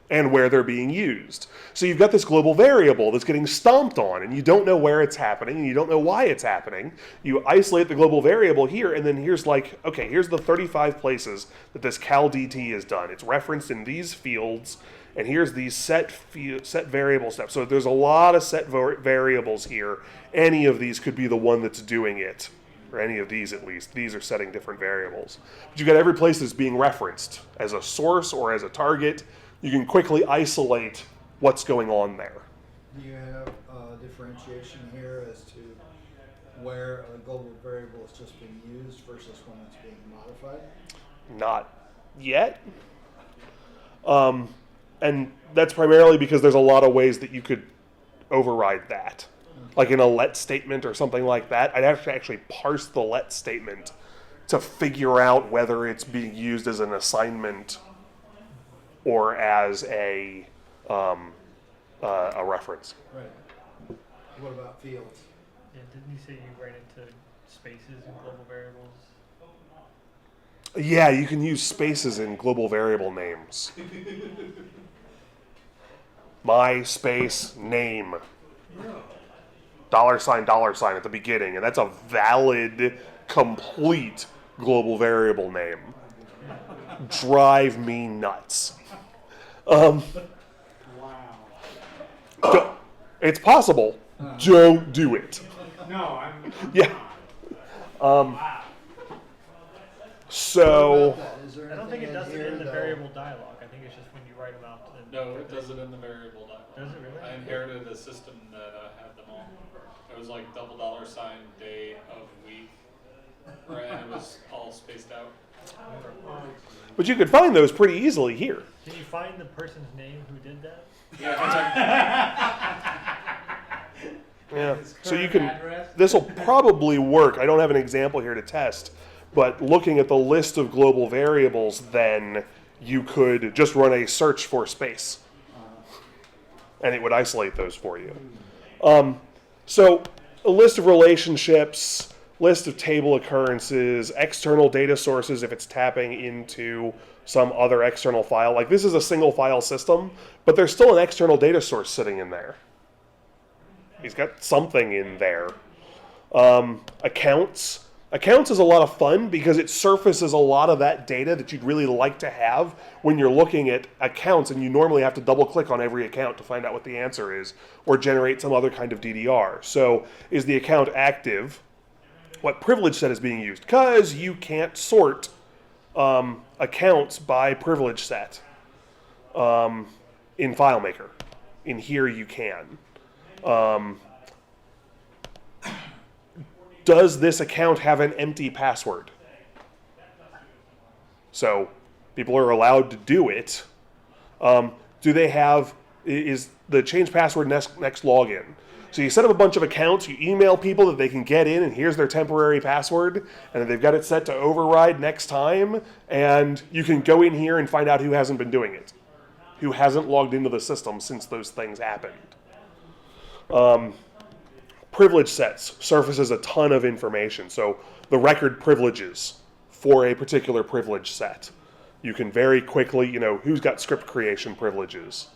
S1: and where they're being used. So you've got this global variable that's getting stomped on, and you don't know where it's happening, and you don't know why it's happening. You isolate the global variable here, and then here's like, okay, here's the 35 places that this cal_dt is done. It's referenced in these fields, and here's these set variable steps. So there's a lot of set variables here. Any of these could be the one that's doing it, or any of these at least. These are setting different variables. But you've got every place that's being referenced as a source or as a target. You can quickly isolate what's going on there.
S3: Do you have differentiation here as to where a global variable is just being used versus when it's being modified?
S1: Not yet. And that's primarily because there's a lot of ways that you could override that. Like in a let statement or something like that, I'd have to actually parse the let statement to figure out whether it's being used as an assignment or as a reference.
S3: Right. What about fields?
S7: Yeah, didn't you say you write into spaces and global variables?
S1: Yeah, you can use spaces in global variable names. My space name. $sign at the beginning, and that's a valid, complete global variable name. Drive me nuts. It's possible. Don't do it.
S5: No, I'm.
S1: Yeah. So.
S3: Is there
S7: I don't think it
S3: anything
S7: does it
S3: here
S7: in the
S3: that'll-
S7: variable dialog. I think it's just when you write them out.
S2: No, it does it in the variable dialog.
S7: Does it really?
S2: I inherited a system that had them all. It was like $sign day of week, and it was all spaced out.
S1: But you could find those pretty easily here.
S7: Can you find the person's name who did that?
S1: Yeah. So you can. This will probably work. I don't have an example here to test, but looking at the list of global variables, then you could just run a search for space, and it would isolate those for you. So a list of relationships, list of table occurrences, external data sources if it's tapping into some other external file. Like this is a single file system, but there's still an external data source sitting in there. He's got something in there. Accounts. Accounts is a lot of fun because it surfaces a lot of that data that you'd really like to have when you're looking at accounts, and you normally have to double click on every account to find out what the answer is or generate some other kind of DDR. So is the account active? What privilege set is being used? Because you can't sort accounts by privilege set in FileMaker. In here you can. Does this account have an empty password? So people are allowed to do it. Do they have is the change password next login. So you set up a bunch of accounts, you email people that they can get in, and here's their temporary password, and they've got it set to override next time, and you can go in here and find out who hasn't been doing it, who hasn't logged into the system since those things happened. Privilege sets surfaces a ton of information. So the record privileges for a particular privilege set. You can very quickly, who's got script creation privileges,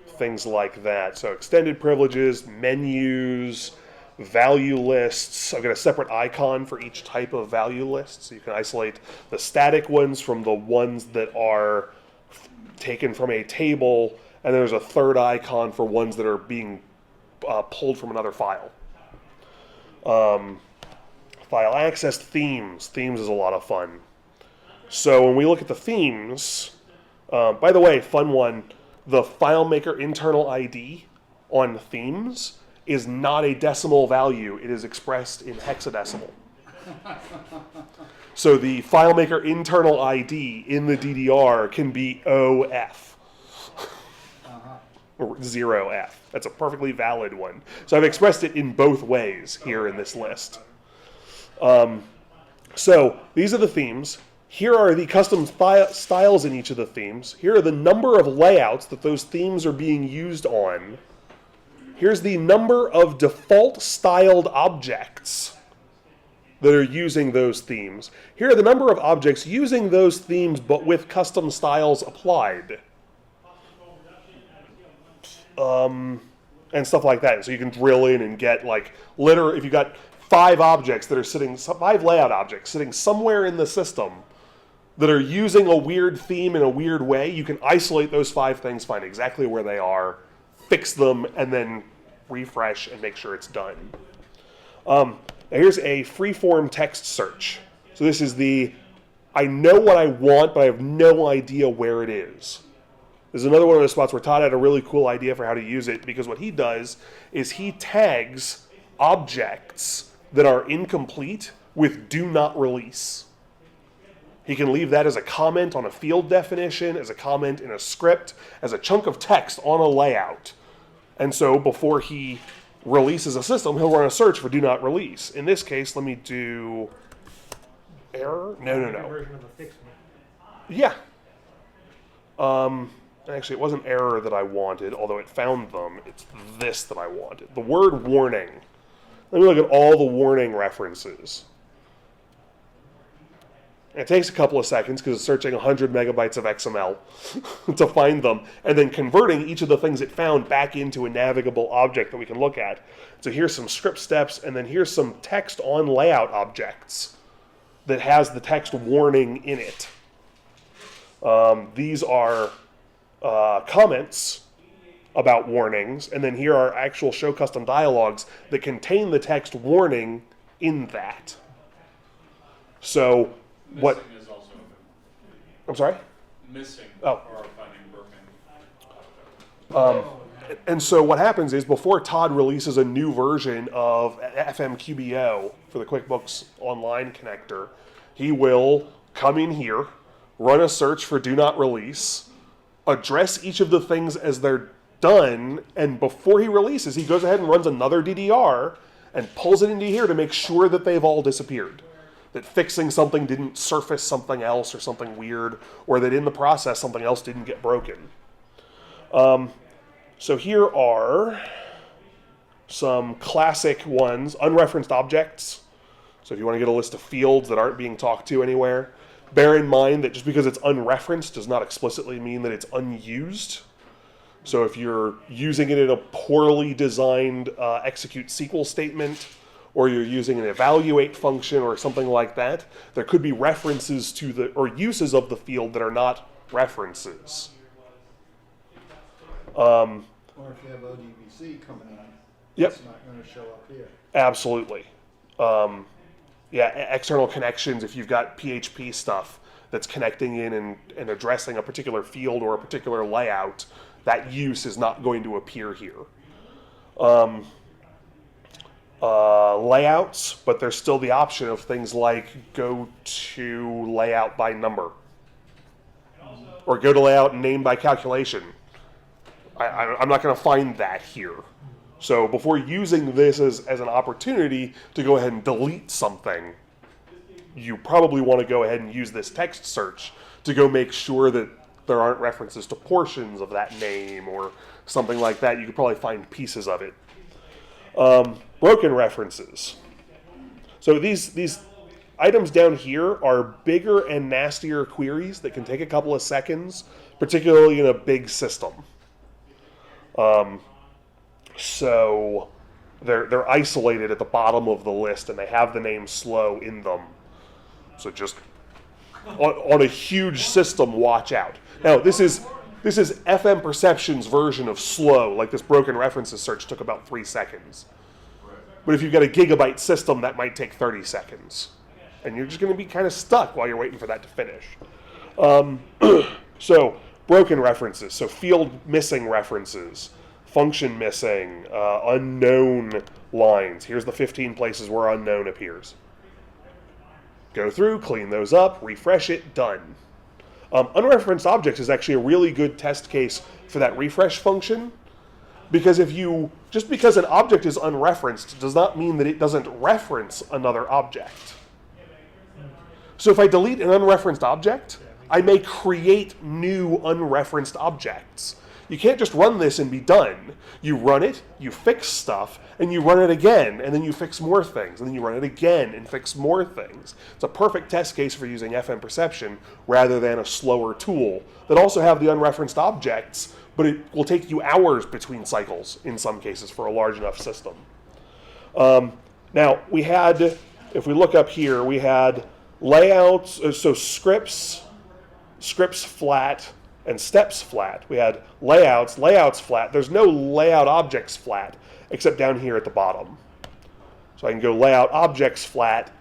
S1: things like that. So extended privileges, menus, value lists. I've got a separate icon for each type of value list. So you can isolate the static ones from the ones that are taken from a table, and there's a third icon for ones that are being pulled from another file. File access themes. Themes is a lot of fun. So when we look at the themes, by the way, fun one, the FileMaker internal ID on themes is not a decimal value. It is expressed in hexadecimal. So the FileMaker internal ID in the DDR can be OF. Or 0F. That's a perfectly valid one. So I've expressed it in both ways here in this list. So these are the themes. Here are the custom styles in each of the themes. Here are the number of layouts that those themes are being used on. Here's the number of default styled objects that are using those themes. Here are the number of objects using those themes but with custom styles applied. And stuff like that. So you can drill in and get if you got 5 objects that are 5 layout objects sitting somewhere in the system that are using a weird theme in a weird way, you can isolate those 5 things, find exactly where they are, fix them, and then refresh and make sure it's done. Now here's a freeform text search. So this is I know what I want, but I have no idea where it is. This is another one of those spots where Todd had a really cool idea for how to use it, because what he does is he tags objects that are incomplete with do not release. He can leave that as a comment on a field definition, as a comment in a script, as a chunk of text on a layout. And so before he releases a system, he'll run a search for do not release. In this case, let me do error. No.
S7: Version of a fixed one.
S1: Yeah. Actually, it wasn't error that I wanted, although it found them. It's this that I wanted. The word warning. Let me look at all the warning references. It takes a couple of seconds because it's searching 100 megabytes of XML to find them, and then converting each of the things it found back into a navigable object that we can look at. So here's some script steps, and then here's some text on layout objects that has the text warning in it. These are comments about warnings, and then here are actual show custom dialogues that contain the text warning in that. So what?
S2: Missing is also
S1: I'm sorry?
S2: missing
S1: Oh.
S2: or finding broken.
S1: And so what happens is before Todd releases a new version of FMQBO for the QuickBooks Online connector, he will come in here, run a search for do not release, address each of the things as they're done, and before he releases, he goes ahead and runs another DDR and pulls it into here to make sure that they've all disappeared. That fixing something didn't surface something else or something weird, or that in the process something else didn't get broken. So here are some classic ones, unreferenced objects. So if you want to get a list of fields that aren't being talked to anywhere, bear in mind that just because it's unreferenced does not explicitly mean that it's unused. So if you're using it in a poorly designed execute SQL statement, or you're using an evaluate function or something like that, there could be references to or uses of the field that are not references.
S3: Or if you have ODBC coming in,
S1: Yep.
S3: it's not going to show up here.
S1: Absolutely. External connections, if you've got PHP stuff that's connecting in and addressing a particular field or a particular layout, that use is not going to appear here. Layouts, but there's still the option of things like go to layout by number, or go to layout and name by calculation. I'm not going to find that here. So before using this as an opportunity to go ahead and delete something, you probably want to go ahead and use this text search to go make sure that there aren't references to portions of that name or something like that. You could probably find pieces of it. Broken references. So these items down here are bigger and nastier queries that can take a couple of seconds, particularly in a big system. So they're isolated at the bottom of the list, and they have the name slow in them. So just on a huge system, watch out. Now this is FMPerception's version of slow. Like this broken references search took about 3 seconds. But if you've got a gigabyte system, that might take 30 seconds. And you're just going to be kind of stuck while you're waiting for that to finish. So broken references, so field missing references, function missing, unknown lines. Here's the 15 places where unknown appears. Go through, clean those up, refresh it, done. Unreferenced objects is actually a really good test case for that refresh function, because just because an object is unreferenced does not mean that it doesn't reference another object. So if I delete an unreferenced object, I may create new unreferenced objects. You can't just run this and be done. You run it, you fix stuff, and you run it again, and then you fix more things, and then you run it again and fix more things. It's a perfect test case for using FMPerception rather than a slower tool that also have the unreferenced objects, but it will take you hours between cycles in some cases for a large enough system. Now, we had, if we look up here, we had layouts, so scripts flat, and steps flat. We had layouts flat. There's no layout objects flat, except down here at the bottom. So I can go layout objects flat,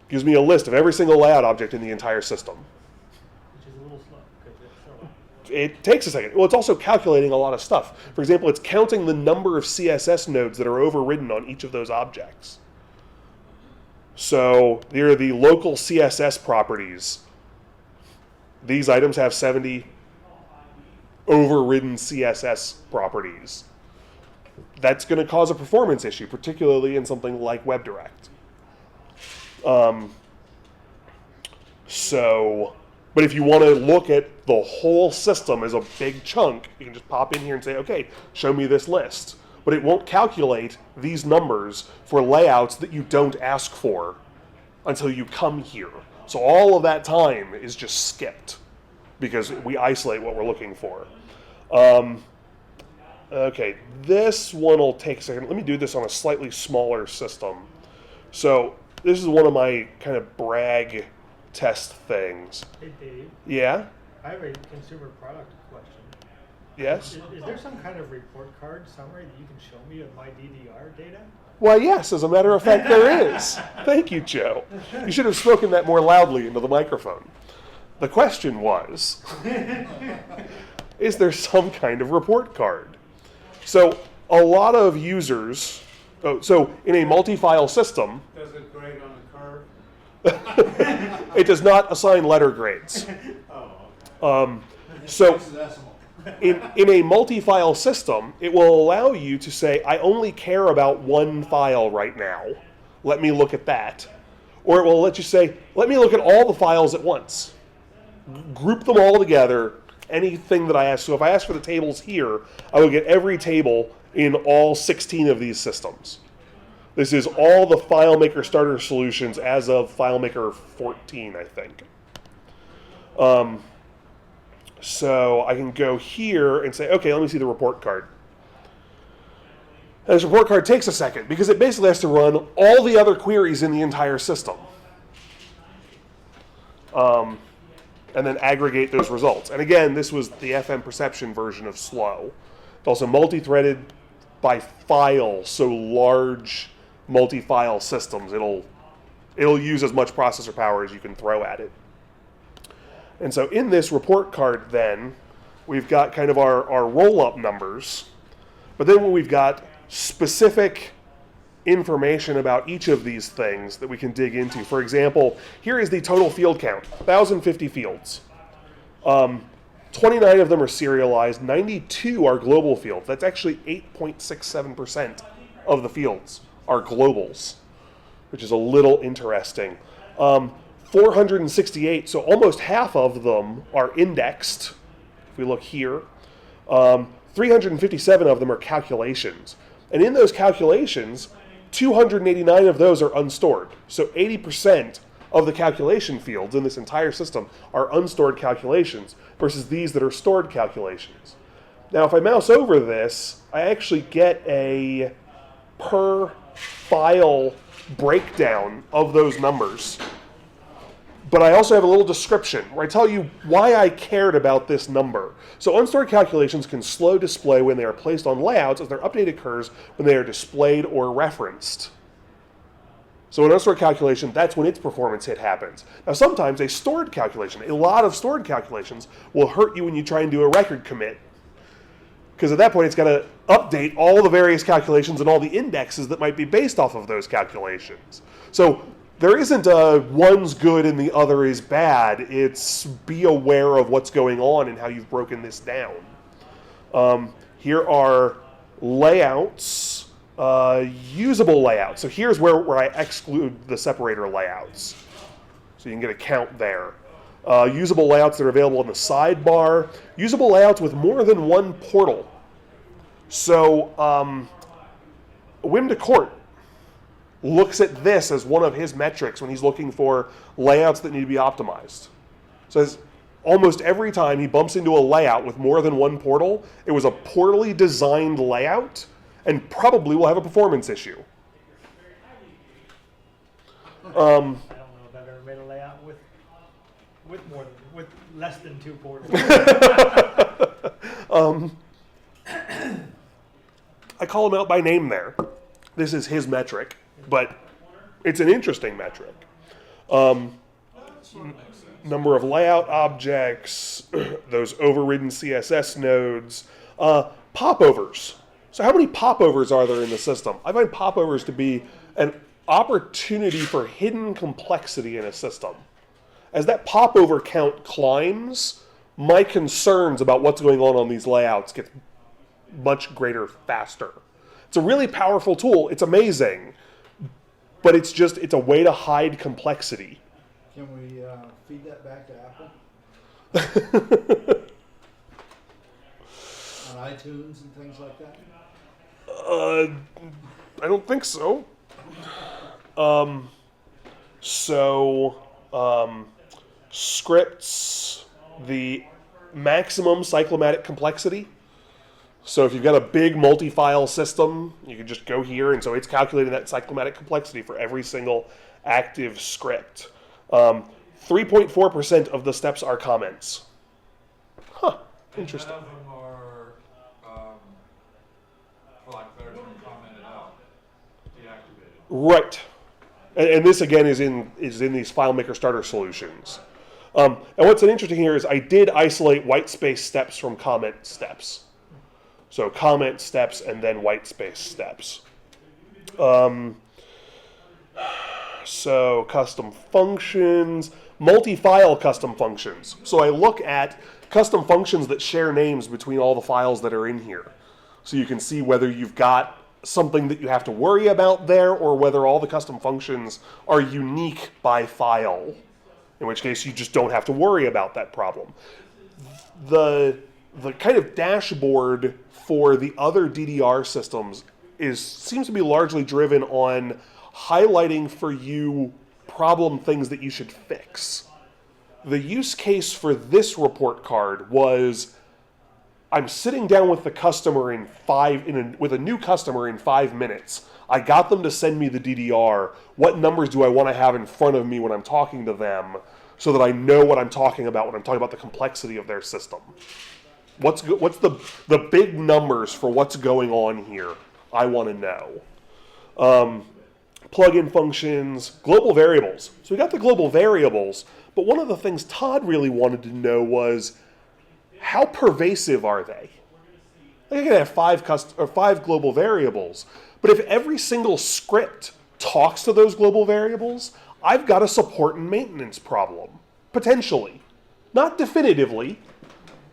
S1: gives me a list of every single layout object in the entire system.
S7: Which is a little slow, because it's so
S1: It takes a second. Well, it's also calculating a lot of stuff. For example, it's counting the number of CSS nodes that are overridden on each of those objects. So here are the local CSS properties. These items have 70 overridden CSS properties. That's going to cause a performance issue, particularly in something like WebDirect. But if you want to look at the whole system as a big chunk, you can just pop in here and say, okay, show me this list. But it won't calculate these numbers for layouts that you don't ask for until you come here. So all of that time is just skipped because we isolate what we're looking for. Okay, this one will take a second. Let me do this on a slightly smaller system. So this is one of my kind of brag test things.
S7: Hey Dave,
S1: Yeah?
S7: I have a consumer product question.
S1: Yes?
S7: Is there some kind of report card summary that you can show me of my DDR data?
S1: Why, yes, as a matter of fact, there is. Thank you, Joe. You should have spoken that more loudly into the microphone. The question was, is there some kind of report card? So a lot of users, so in a multi-file system,
S5: Does it grade on the curve?
S1: it does not assign letter grades.
S5: Oh,
S1: So
S3: It's decimal.
S1: in a multi-file system, it will allow you to say, I only care about one file right now. Let me look at that. Or it will let you say, let me look at all the files at once. Group them all together, anything that I ask. So if I ask for the tables here, I will get every table in all 16 of these systems. This is all the FileMaker starter solutions as of FileMaker 14, I think. So I can go here and say, okay, let me see the report card. And this report card takes a second because it basically has to run all the other queries in the entire system. And then aggregate those results. And again, this was the FMPerception version of slow. It's also multi-threaded by file, so large multi-file systems. It'll use as much processor power as you can throw at it. And so in this report card then, we've got kind of our roll-up numbers, but then we've got specific information about each of these things that we can dig into. For example, here is the total field count, 1,050 fields. 29 of them are serialized, 92 are global fields. That's actually 8.67% of the fields are globals, which is a little interesting. 468, so almost half of them are indexed. If we look here, 357 of them are calculations. And in those calculations, 289 of those are unstored. So 80% of the calculation fields in this entire system are unstored calculations versus these that are stored calculations. Now, if I mouse over this, I actually get a per file breakdown of those numbers. But I also have a little description where I tell you why I cared about this number. So unstored calculations can slow display when they are placed on layouts as their update occurs when they are displayed or referenced. So an unstored calculation, that's when its performance hit happens. Now sometimes a stored calculation, a lot of stored calculations, will hurt you when you try and do a record commit. Because at that point it's got to update all the various calculations and all the indexes that might be based off of those calculations. So there isn't a one's good and the other is bad. It's be aware of what's going on and how you've broken this down. Here are layouts, usable layouts. So here's where I exclude the separator layouts. So you can get a count there. Usable layouts that are available in the sidebar. Usable layouts with more than one portal. So Whim de Court looks at this as one of his metrics when he's looking for layouts that need to be optimized. So almost every time he bumps into a layout with more than one portal, it was a poorly designed layout and probably will have a performance issue.
S7: I don't know if I've ever made a layout with less than 2 portals.
S1: I call him out by name there. This is his metric, but it's an interesting metric. Number of layout objects, those overridden CSS nodes, popovers. So how many popovers are there in the system? I find popovers to be an opportunity for hidden complexity in a system. As that popover count climbs, my concerns about what's going on these layouts get much greater faster. It's a really powerful tool. It's amazing. But it's a way to hide complexity.
S3: Can we feed that back to Apple? On iTunes and things like that?
S1: I don't think so. Scripts, the maximum cyclomatic complexity. So if you've got a big multi-file system, you can just go here, and so it's calculating that cyclomatic complexity for every single active script. 3.4% of the steps are comments. Huh, interesting.
S4: None of them are, for lack of a better term, commented out, deactivated.
S1: Right. And this again is in these FileMaker starter solutions. And what's interesting here is I did isolate white space steps from comment steps. So comment steps and then white space steps. So custom functions, multi-file custom functions. So I look at custom functions that share names between all the files that are in here. So you can see whether you've got something that you have to worry about there or whether all the custom functions are unique by file, in which case you just don't have to worry about that problem. The kind of dashboard for the other DDR systems seems to be largely driven on highlighting for you problem things that you should fix. The use case for this report card was I'm sitting down with the customer with a new customer in 5 minutes. I got them to send me the DDR. What numbers do I want to have in front of me when I'm talking to them so that I know what I'm talking about when I'm talking about the complexity of their system? What's the big numbers for what's going on here? I want to know. Plugin functions, global variables. So we got the global variables, but one of the things Todd really wanted to know was how pervasive are they? I can have 5 global variables, but if every single script talks to those global variables, I've got a support and maintenance problem, potentially. Not definitively,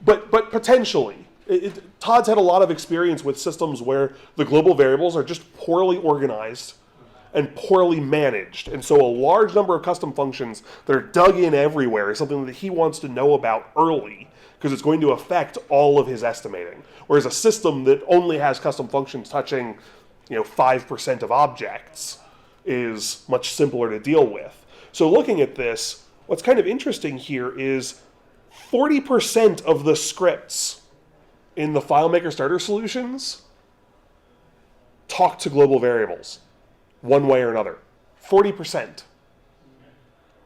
S1: but potentially. Todd's had a lot of experience with systems where the global variables are just poorly organized and poorly managed. And so a large number of custom functions that are dug in everywhere is something that he wants to know about early because it's going to affect all of his estimating. Whereas a system that only has custom functions touching 5% of objects is much simpler to deal with. So looking at this, what's kind of interesting here is 40% of the scripts in the FileMaker starter solutions talk to global variables one way or another. 40%.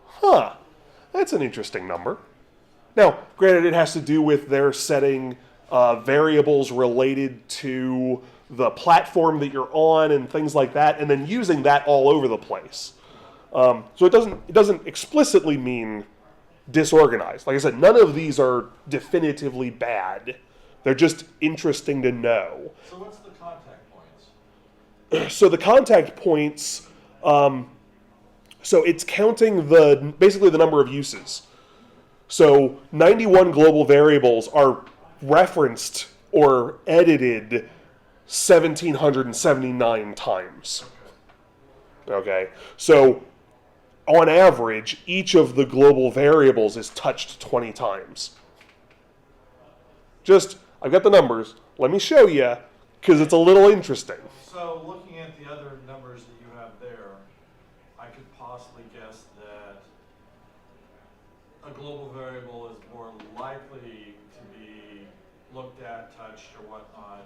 S1: Huh. That's an interesting number. Now, granted, it has to do with their setting variables related to the platform that you're on and things like that, and then using that all over the place. So it doesn't explicitly mean disorganized. Like I said, none of these are definitively bad. They're just interesting to know.
S4: So what's the contact points?
S1: So the contact points, so it's counting basically the number of uses. So 91 global variables are referenced or edited 1,779 times. Okay, so on average, each of the global variables is touched 20 times. I've got the numbers. Let me show you, because it's a little interesting.
S4: So looking at the other numbers that you have there, I could possibly guess that a global variable is more likely to be looked at, touched, or whatnot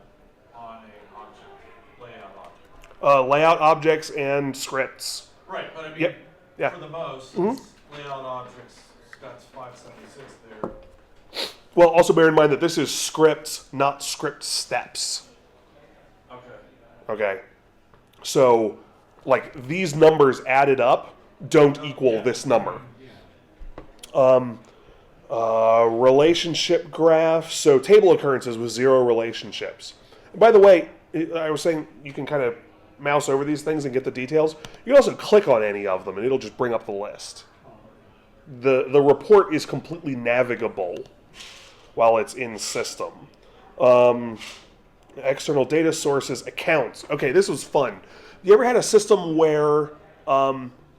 S4: on an object, layout object.
S1: Layout objects and scripts.
S4: Right, but I mean,
S1: Yep. Yeah.
S4: for the most,
S1: Mhm.
S4: since layout objects, got 576 there.
S1: Well, also bear in mind that this is scripts, not script steps.
S4: Okay.
S1: Okay? So, like, these numbers added up don't equal this number. Relationship graph. So, table occurrences with 0 relationships. And by the way, I was saying you can kind of mouse over these things and get the details. You can also click on any of them and it'll just bring up the list. The report is completely navigable while it's in system. External data sources, accounts. Okay, this was fun. You ever had a system where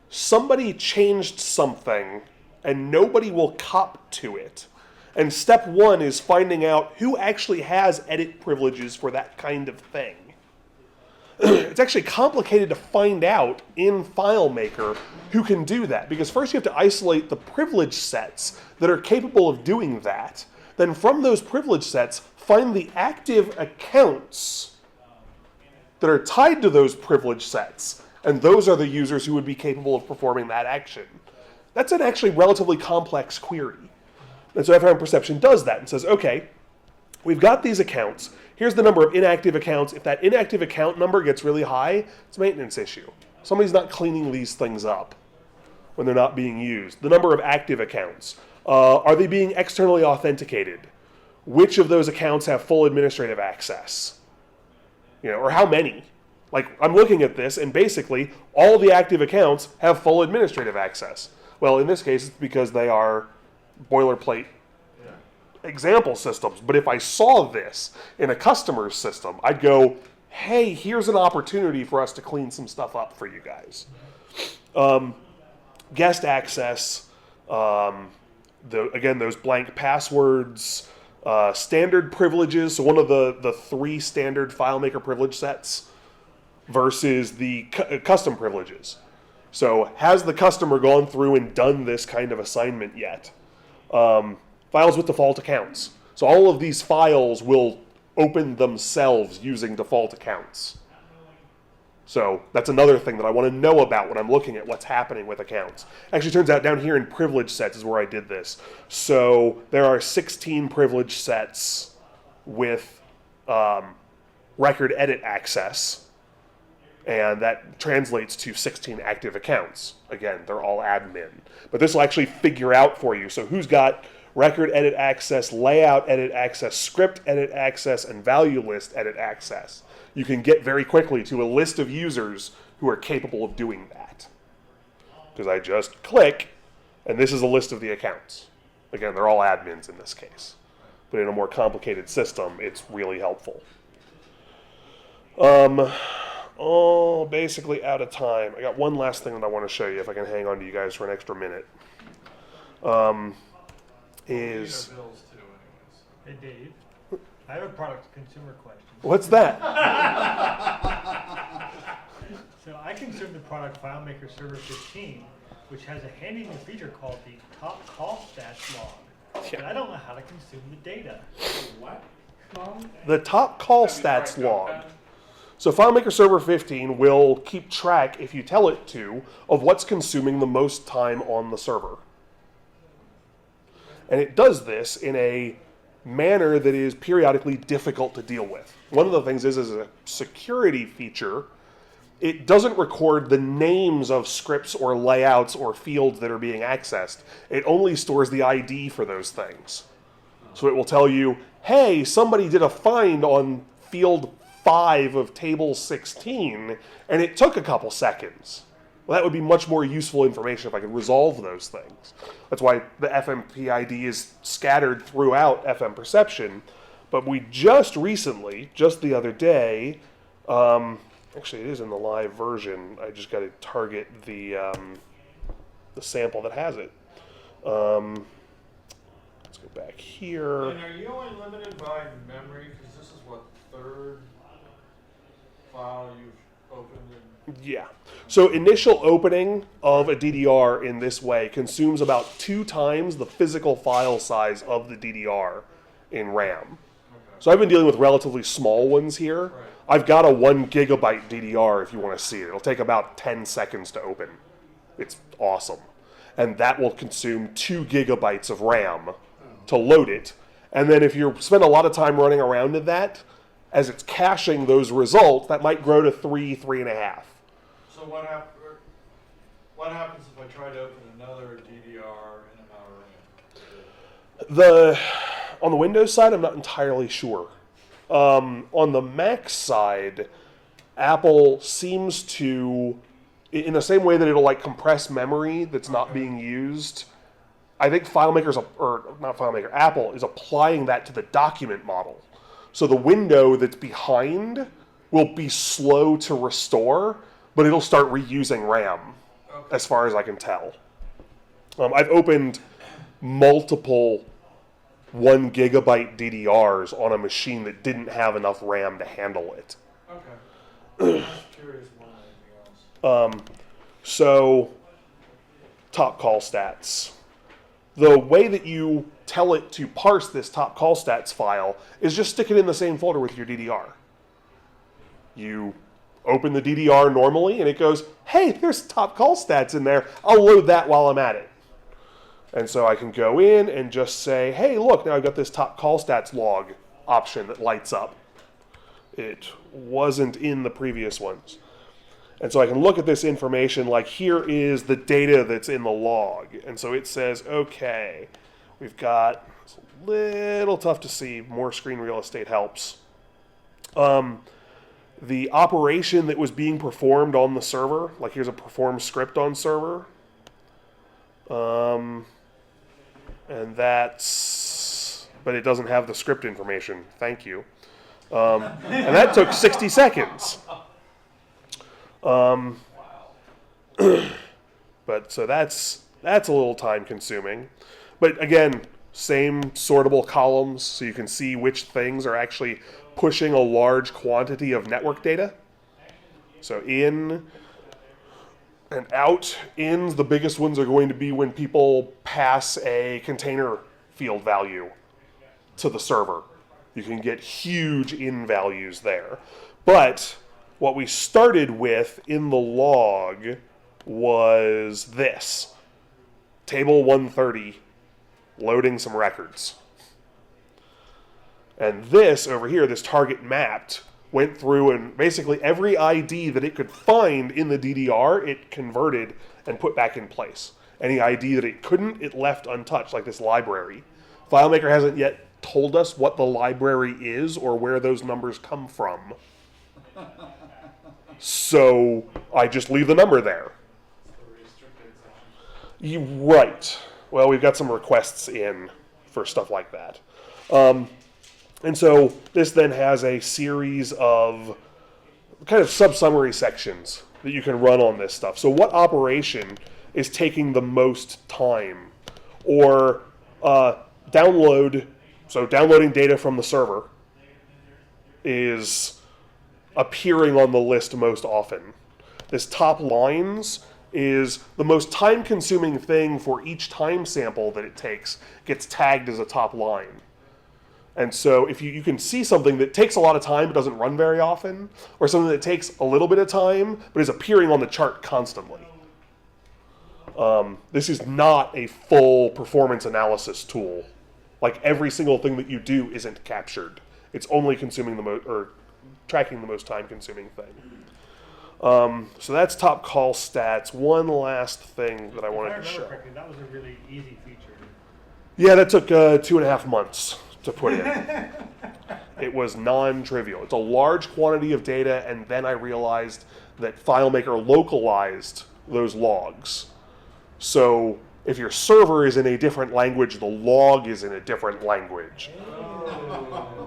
S1: somebody changed something and nobody will cop to it? And step one is finding out who actually has edit privileges for that kind of thing. It's actually complicated to find out in FileMaker who can do that, because first you have to isolate the privilege sets that are capable of doing that. Then from those privilege sets, find the active accounts that are tied to those privilege sets, and those are the users who would be capable of performing that action. That's an actually relatively complex query. And so FMPerception does that and says, okay, we've got these accounts. Here's the number of inactive accounts. If that inactive account number gets really high, it's a maintenance issue. Somebody's not cleaning these things up when they're not being used. The number of active accounts. Are they being externally authenticated? Which of those accounts have full administrative access? Or how many? Like, I'm looking at this, and basically, all the active accounts have full administrative access. Well, in this case, it's because they are boilerplate example systems. But if I saw this in a customer's system, I'd go, hey, here's an opportunity for us to clean some stuff up for you guys. Guest access, again, those blank passwords, standard privileges, so one of the 3 standard FileMaker privilege sets versus the custom privileges. So has the customer gone through and done this kind of assignment yet? Files with default accounts. So all of these files will open themselves using default accounts. So that's another thing that I want to know about when I'm looking at what's happening with accounts. Actually, turns out down here in privilege sets is where I did this. So there are 16 privilege sets with record edit access, and that translates to 16 active accounts. Again, they're all admin. But this will actually figure out for you. So who's got record edit access, layout edit access, script edit access, and value list edit access. You can get very quickly to a list of users who are capable of doing that. Because I just click, and this is a list of the accounts. Again, they're all admins in this case. But in a more complicated system, it's really helpful. Basically out of time. I got one last thing that I want to show you if I can hang on to you guys for an extra minute. Is
S2: Bills too, anyways.
S7: Hey Dave, I have a product consumer question.
S1: what's that?
S7: So I consume the product FileMaker Server 15, which has a handy new feature called the top call stats log. But I don't know how to consume the data.
S2: What?
S1: The top call
S2: Have you
S1: stats
S2: tried
S1: log.
S2: Notepad?
S1: So FileMaker Server 15 will keep track, if you tell it to, of what's consuming the most time on the server. And it does this in a manner that is periodically difficult to deal with. One of the things is, as a security feature, it doesn't record the names of scripts or layouts or fields that are being accessed. It only stores the ID for those things. So it will tell you, hey, somebody did a find on field 5 of table 16, and it took a couple seconds. Well, that would be much more useful information if I could resolve those things. That's why the FMP ID is scattered throughout FMPerception. But we just recently, just the other day, actually it is in the live version. I just got to target the sample that has it. Let's go back here.
S4: And are you only limited by memory? Because this is what, third file you've opened in?
S1: Yeah. So initial opening of a DDR in this way consumes about 2 times the physical file size of the DDR in RAM. So I've been dealing with relatively small ones here.
S4: Right.
S1: I've got a 1 gigabyte DDR if you want to see it. It'll take about 10 seconds to open. It's awesome. And that will consume 2 gigabytes of RAM to load it. And then if you spend a lot of time running around in that, as it's caching those results, that might grow to 3.5.
S4: So what happens if I try to open another DDR in another RAM?
S1: On the Windows side, I'm not entirely sure. On the Mac side, Apple seems to, in the same way that it'll like compress memory that's not being used, I think Apple is applying that to the document model. So the window that's behind will be slow to restore, but it'll start reusing RAM, as far as I can tell. I've opened multiple 1 gigabyte DDRs on a machine that didn't have enough RAM to handle it.
S4: Okay. I'm just curious more than anything else.
S1: So, top call stats. The way that you tell it to parse this top call stats file is just stick it in the same folder with your DDR. You open the DDR normally and it goes, hey, there's top call stats in there. I'll load that while I'm at it. And so I can go in and just say, hey, look, now I've got this top call stats log option that lights up. It wasn't in the previous ones. And so I can look at this information like here is the data that's in the log. And so it says, okay, we've got, it's a little tough to see, more screen real estate helps. The operation that was being performed on the server, like here's a perform script on server. And that's, but it doesn't have the script information. Thank you. And that took 60 seconds. But so that's a little time consuming. But again, same sortable columns so you can see which things are actually pushing a large quantity of network data. So in and out. Ins, the biggest ones are going to be when people pass a container field value to the server. You can get huge in values there. But what we started with in the log was this. Table 130, loading some records. And this over here, this target mapped, went through and basically every ID that it could find in the DDR, it converted and put back in place. Any ID that it couldn't, it left untouched, like this library. FileMaker hasn't yet told us what the library is or where those numbers come from. So I just leave the number there. Right. Well, we've got some requests in for stuff like that. And so this then has a series of kind of sub-summary sections that you can run on this stuff. So what operation is taking the most time? Or downloading data from the server is appearing on the list most often. This top lines is the most time-consuming thing for each time sample that it takes gets tagged as a top line. And so if you can see something that takes a lot of time but doesn't run very often, or something that takes a little bit of time but is appearing on the chart constantly. This is not a full performance analysis tool. Like every single thing that you do isn't captured. It's only consuming tracking the most time-consuming thing. So that's top call stats. One last thing that I wanted to show.
S7: If I remember correctly, that was a really easy feature.
S1: Yeah, that took 2.5 months to put in. It was non-trivial. It's a large quantity of data, and then I realized that FileMaker localized those logs. So if your server is in a different language, the log is in a different language.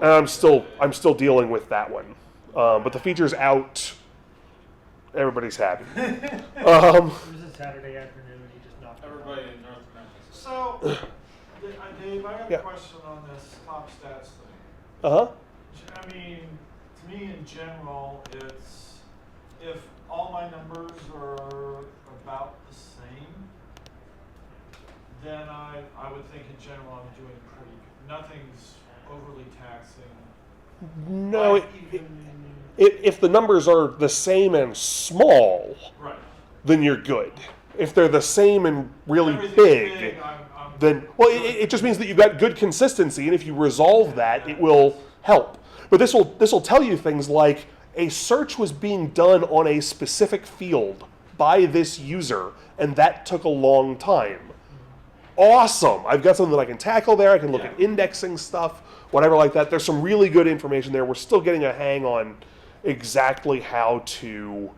S1: And I'm still dealing with that one. But the feature's out. Everybody's happy.
S7: It was a Saturday afternoon, and he just knocked it
S2: Everybody
S7: out.
S2: in North Memphis.
S4: So, Dave, I got
S1: Yeah.
S4: a question on this top stats thing.
S1: Uh-huh.
S4: I mean, to me in general, it's if all my numbers are about the same, then I would think in general I'm doing pretty good. Nothing's overly taxing.
S1: No,
S4: Like even,
S1: if the numbers are the same and small,
S4: right.
S1: then you're good. If they're the same and really
S4: Everything's
S1: big,
S4: I'm
S1: then, well, it just means that you've got good consistency, and if you resolve that, it will help. But this will tell you things like a search was being done on a specific field by this user, and that took a long time. Awesome. I've got something that I can tackle there. I can look at indexing stuff, whatever like that. There's some really good information there. We're still getting a hang on exactly how to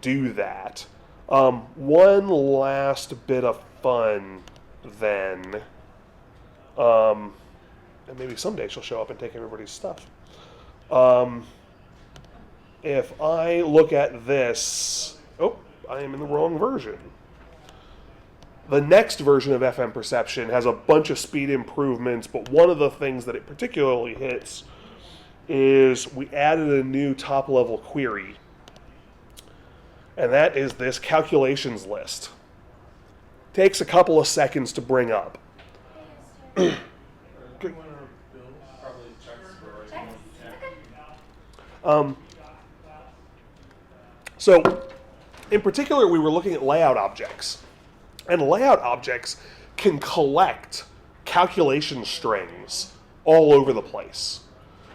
S1: do that. One last bit of fun then, and maybe someday she'll show up and take everybody's stuff. If I look at this, oh, I am in the wrong version. The next version of FMPerception has a bunch of speed improvements, but one of the things that it particularly hits is we added a new top-level query, and that is this calculations list. Takes a couple of seconds to bring up.
S2: Probably checks for
S6: Checks.
S1: So, in particular, we were looking at layout objects. And layout objects can collect calculation strings all over the place.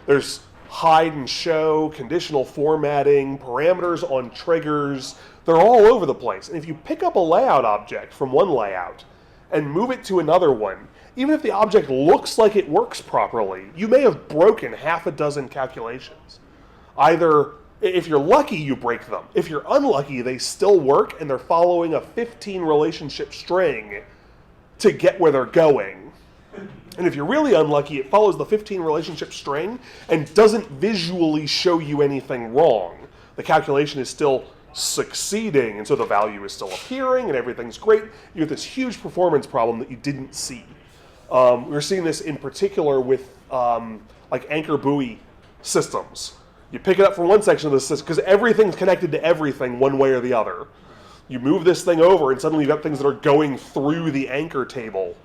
S1: There's hide and show, conditional formatting, parameters on triggers. They're all over the place. And if you pick up a layout object from one layout and move it to another one, even if the object looks like it works properly, you may have broken half a dozen calculations. Either, if you're lucky, you break them. If you're unlucky, they still work and they're following a 15 relationship string to get where they're going. And if you're really unlucky, it follows the 15 relationship string and doesn't visually show you anything wrong. The calculation is still succeeding, and so the value is still appearing and everything's great. You have this huge performance problem that you didn't see. We're seeing this in particular with like anchor buoy systems. You pick it up from one section of the system, because everything's connected to everything one way or the other. You move this thing over, and suddenly you've got things that are going through the anchor table,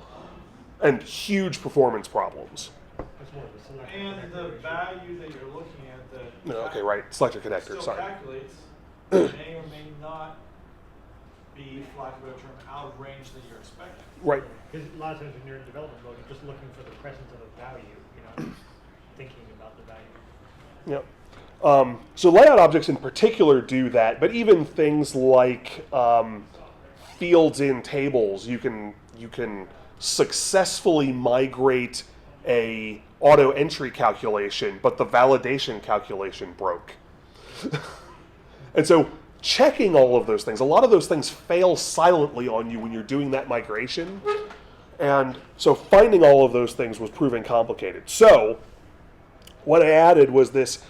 S1: and huge performance problems.
S7: That's more of a selector
S4: And the
S7: connector issue.
S4: value that you're looking at that
S1: No, okay, right. Selector connector,
S4: still
S1: sorry.
S4: calculates may or may not be, for lack of a better term, out of range that you're expecting.
S1: Right.
S7: Because a lot of times when you're in development mode, you're just looking for the presence of a value. You're not thinking about the value.
S1: Yep. So layout objects in particular do that, but even things like fields in tables, you can successfully migrate a auto entry calculation, but the validation calculation broke. And so checking all of those things, a lot of those things fail silently on you when you're doing that migration. And so finding all of those things was proving complicated. So what I added was this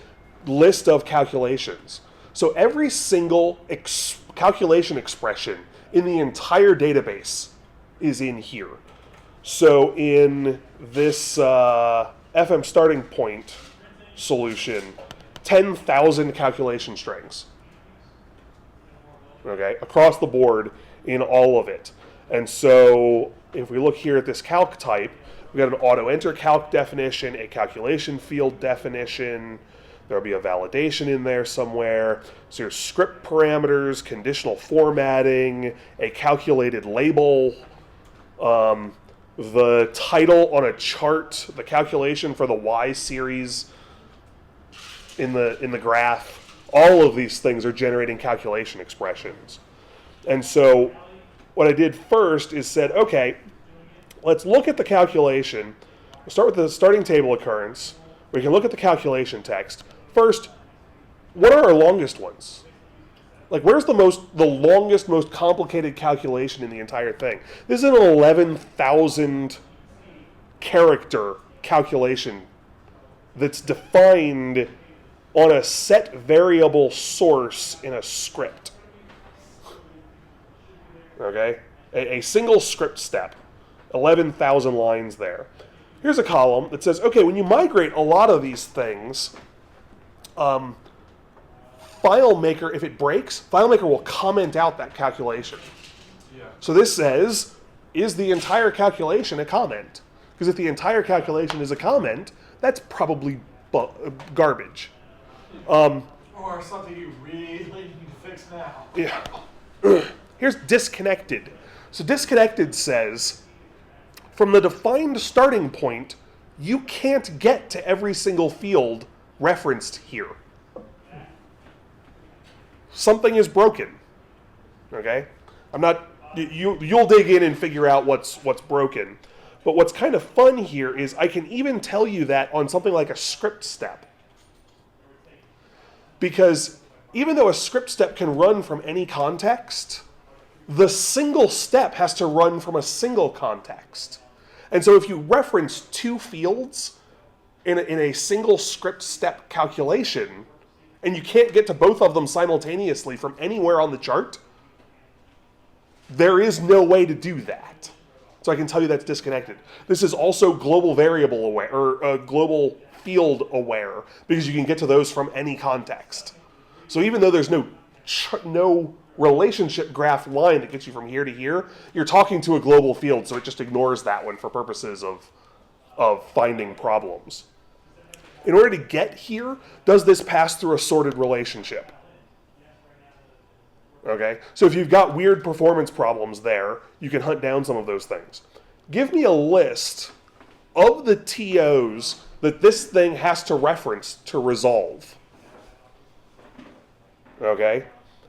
S1: list of calculations. So every single calculation expression in the entire database is in here. So in this FM starting point solution, 10,000 calculation strings. Okay, across the board in all of it. And so if we look here at this calc type, we got an auto enter calc definition, a calculation field definition. There'll be a validation in there somewhere. So there's script parameters, conditional formatting, a calculated label, the title on a chart, the calculation for the Y series in the graph. All of these things are generating calculation expressions. And so what I did first is said, okay, let's look at the calculation. We'll start with the starting table occurrence. We can look at the calculation text. First, what are our longest ones? Like, where's the longest, most complicated calculation in the entire thing? This is an 11,000 character calculation that's defined on a set variable source in a script. Okay? A single script step, 11,000 lines there. Here's a column that says, okay, when you migrate a lot of these things, FileMaker, if it breaks, FileMaker will comment out that calculation.
S4: Yeah.
S1: So this says, is the entire calculation a comment? Because if the entire calculation is a comment, that's probably garbage.
S4: Or something you really need to fix now.
S1: Yeah. Here's disconnected. So disconnected says, from the defined starting point, you can't get to every single field referenced here. Something is broken. Okay? You'll dig in and figure out what's broken. But what's kind of fun here is I can even tell you that on something like a script step. Because even though a script step can run from any context, the single step has to run from a single context. And so if you reference two fields in a single script step calculation, and you can't get to both of them simultaneously from anywhere on the chart, there is no way to do that. So I can tell you that's disconnected. This is also global variable aware, or global field aware, because you can get to those from any context. So even though there's no relationship graph line that gets you from here to here, you're talking to a global field, so it just ignores that one for purposes of finding problems. In order to get here, does this pass through a sorted relationship? Okay, so if you've got weird performance problems there, you can hunt down some of those things. Give me a list of the TOs that this thing has to reference to resolve. Okay,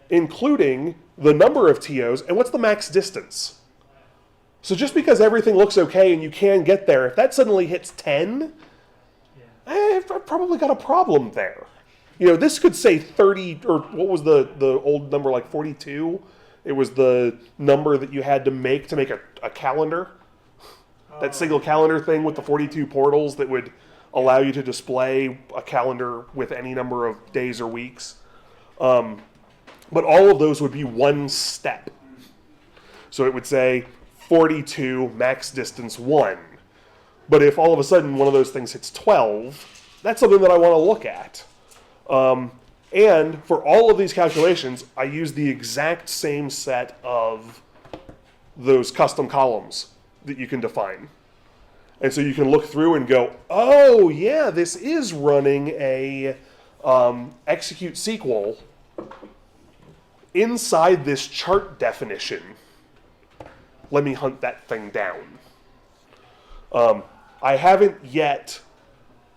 S1: including the number of TOs and what's the max distance. So just because everything looks okay and you can get there, if that suddenly hits 10, I've probably got a problem there. You know, this could say 30, or what was the old number, like 42? It was the number that you had to make a calendar. That single calendar thing with the 42 portals that would allow you to display a calendar with any number of days or weeks. But all of those would be one step. So it would say 42, max distance 1. But if all of a sudden one of those things hits 12, that's something that I want to look at. And for all of these calculations, I use the exact same set of those custom columns that you can define. And so you can look through and go, oh yeah, this is running a execute SQL inside this chart definition. Let me hunt that thing down. I haven't yet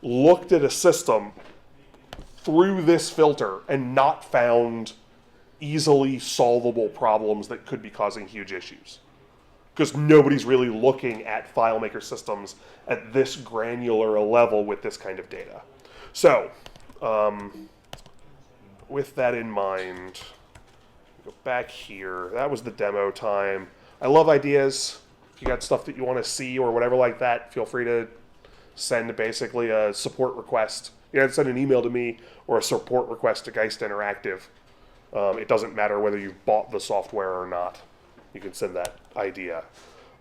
S1: looked at a system through this filter and not found easily solvable problems that could be causing huge issues. Because nobody's really looking at FileMaker systems at this granular a level with this kind of data. So, with that in mind, go back here. That was the demo time. I love ideas. If you got stuff that you want to see or whatever like that, feel free to send basically a support request. You have to send an email to me or a support request to Geist Interactive. It doesn't matter whether you've bought the software or not. You can send that idea.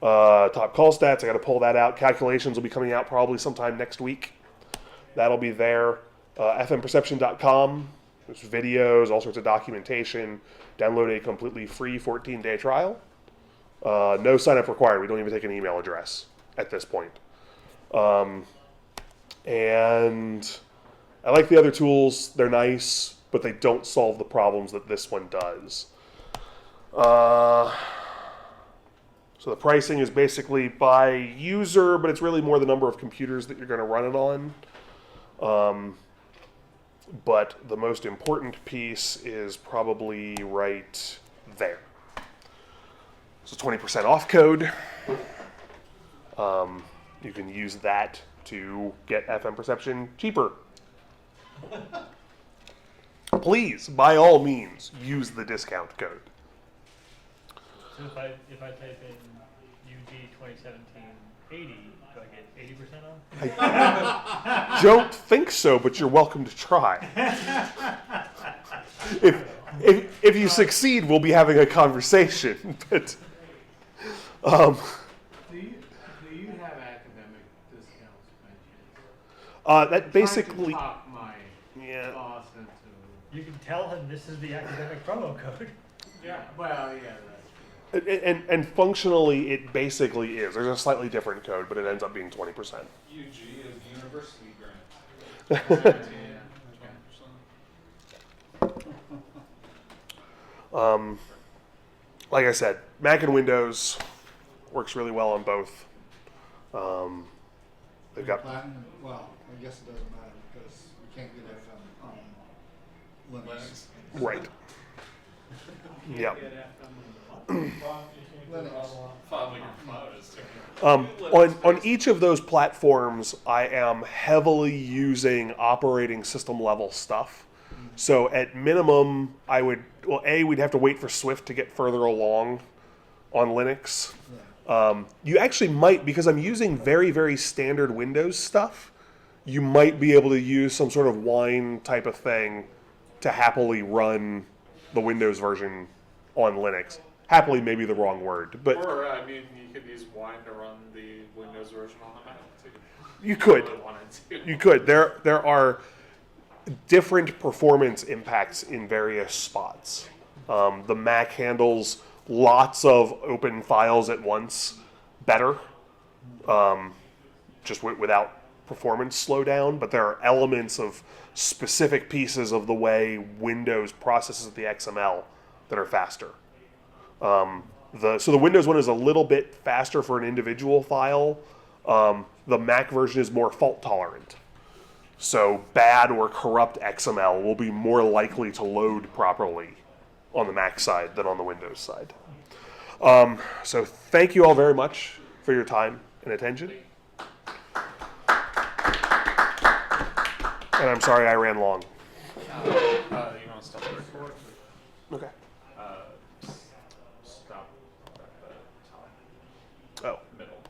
S1: Top call stats, I got to pull that out. Calculations will be coming out probably sometime next week. That'll be there. FMPerception.com. There's videos, all sorts of documentation. Download a completely free 14-day trial. No sign up required. We don't even take an email address at this point. And I like the other tools. They're nice, but they don't solve the problems that this one does. So the pricing is basically by user, but it's really more the number of computers that you're going to run it on. But the most important piece is probably right there. So 20% off code. You can use that to get FM cheaper. Please, by all means, use the discount code.
S7: So if I type in UG 2017-80, do I get 80% off?
S1: I don't think so, but you're welcome to try. If you succeed, we'll be having a conversation. But
S5: Do you have academic discounts by chance?
S1: that basically,
S5: Trying to talk my
S1: yeah.
S5: boss into.
S7: You can tell him this is the academic promo code.
S5: Yeah. Well, yeah, that's true.
S1: And functionally, it basically is. There's a slightly different code, but it ends up being 20%.
S2: UG is university grant.
S5: Yeah.
S2: 20%.
S1: Like I said, Mac and Windows works really well on both. They've got
S3: Platinum, well, I guess it doesn't matter because you can't get FM on Linux.
S1: right. Yep.
S3: Linux.
S1: On each of those platforms, I am heavily using operating system level stuff. So at minimum, we'd have to wait for Swift to get further along on Linux. You actually might, because I'm using very, very standard Windows stuff, you might be able to use some sort of wine type of thing to happily run the Windows version on Linux. Happily may be the wrong word, but
S2: Or, I mean, you could use Wine to run the Windows version on the Mac, too.
S1: you could.
S2: If you really wanted to.
S1: You could. There are different performance impacts in various spots. The Mac handles lots of open files at once better, just without performance slowdown, but there are elements of specific pieces of the way Windows processes the XML that are faster. So the Windows one is a little bit faster for an individual file. The Mac version is more fault tolerant. So bad or corrupt XML will be more likely to load properly on the Mac side than on the Windows side. So thank you all very much for your time and attention. And I'm sorry I ran long.
S2: You want to stop the record?
S1: Okay.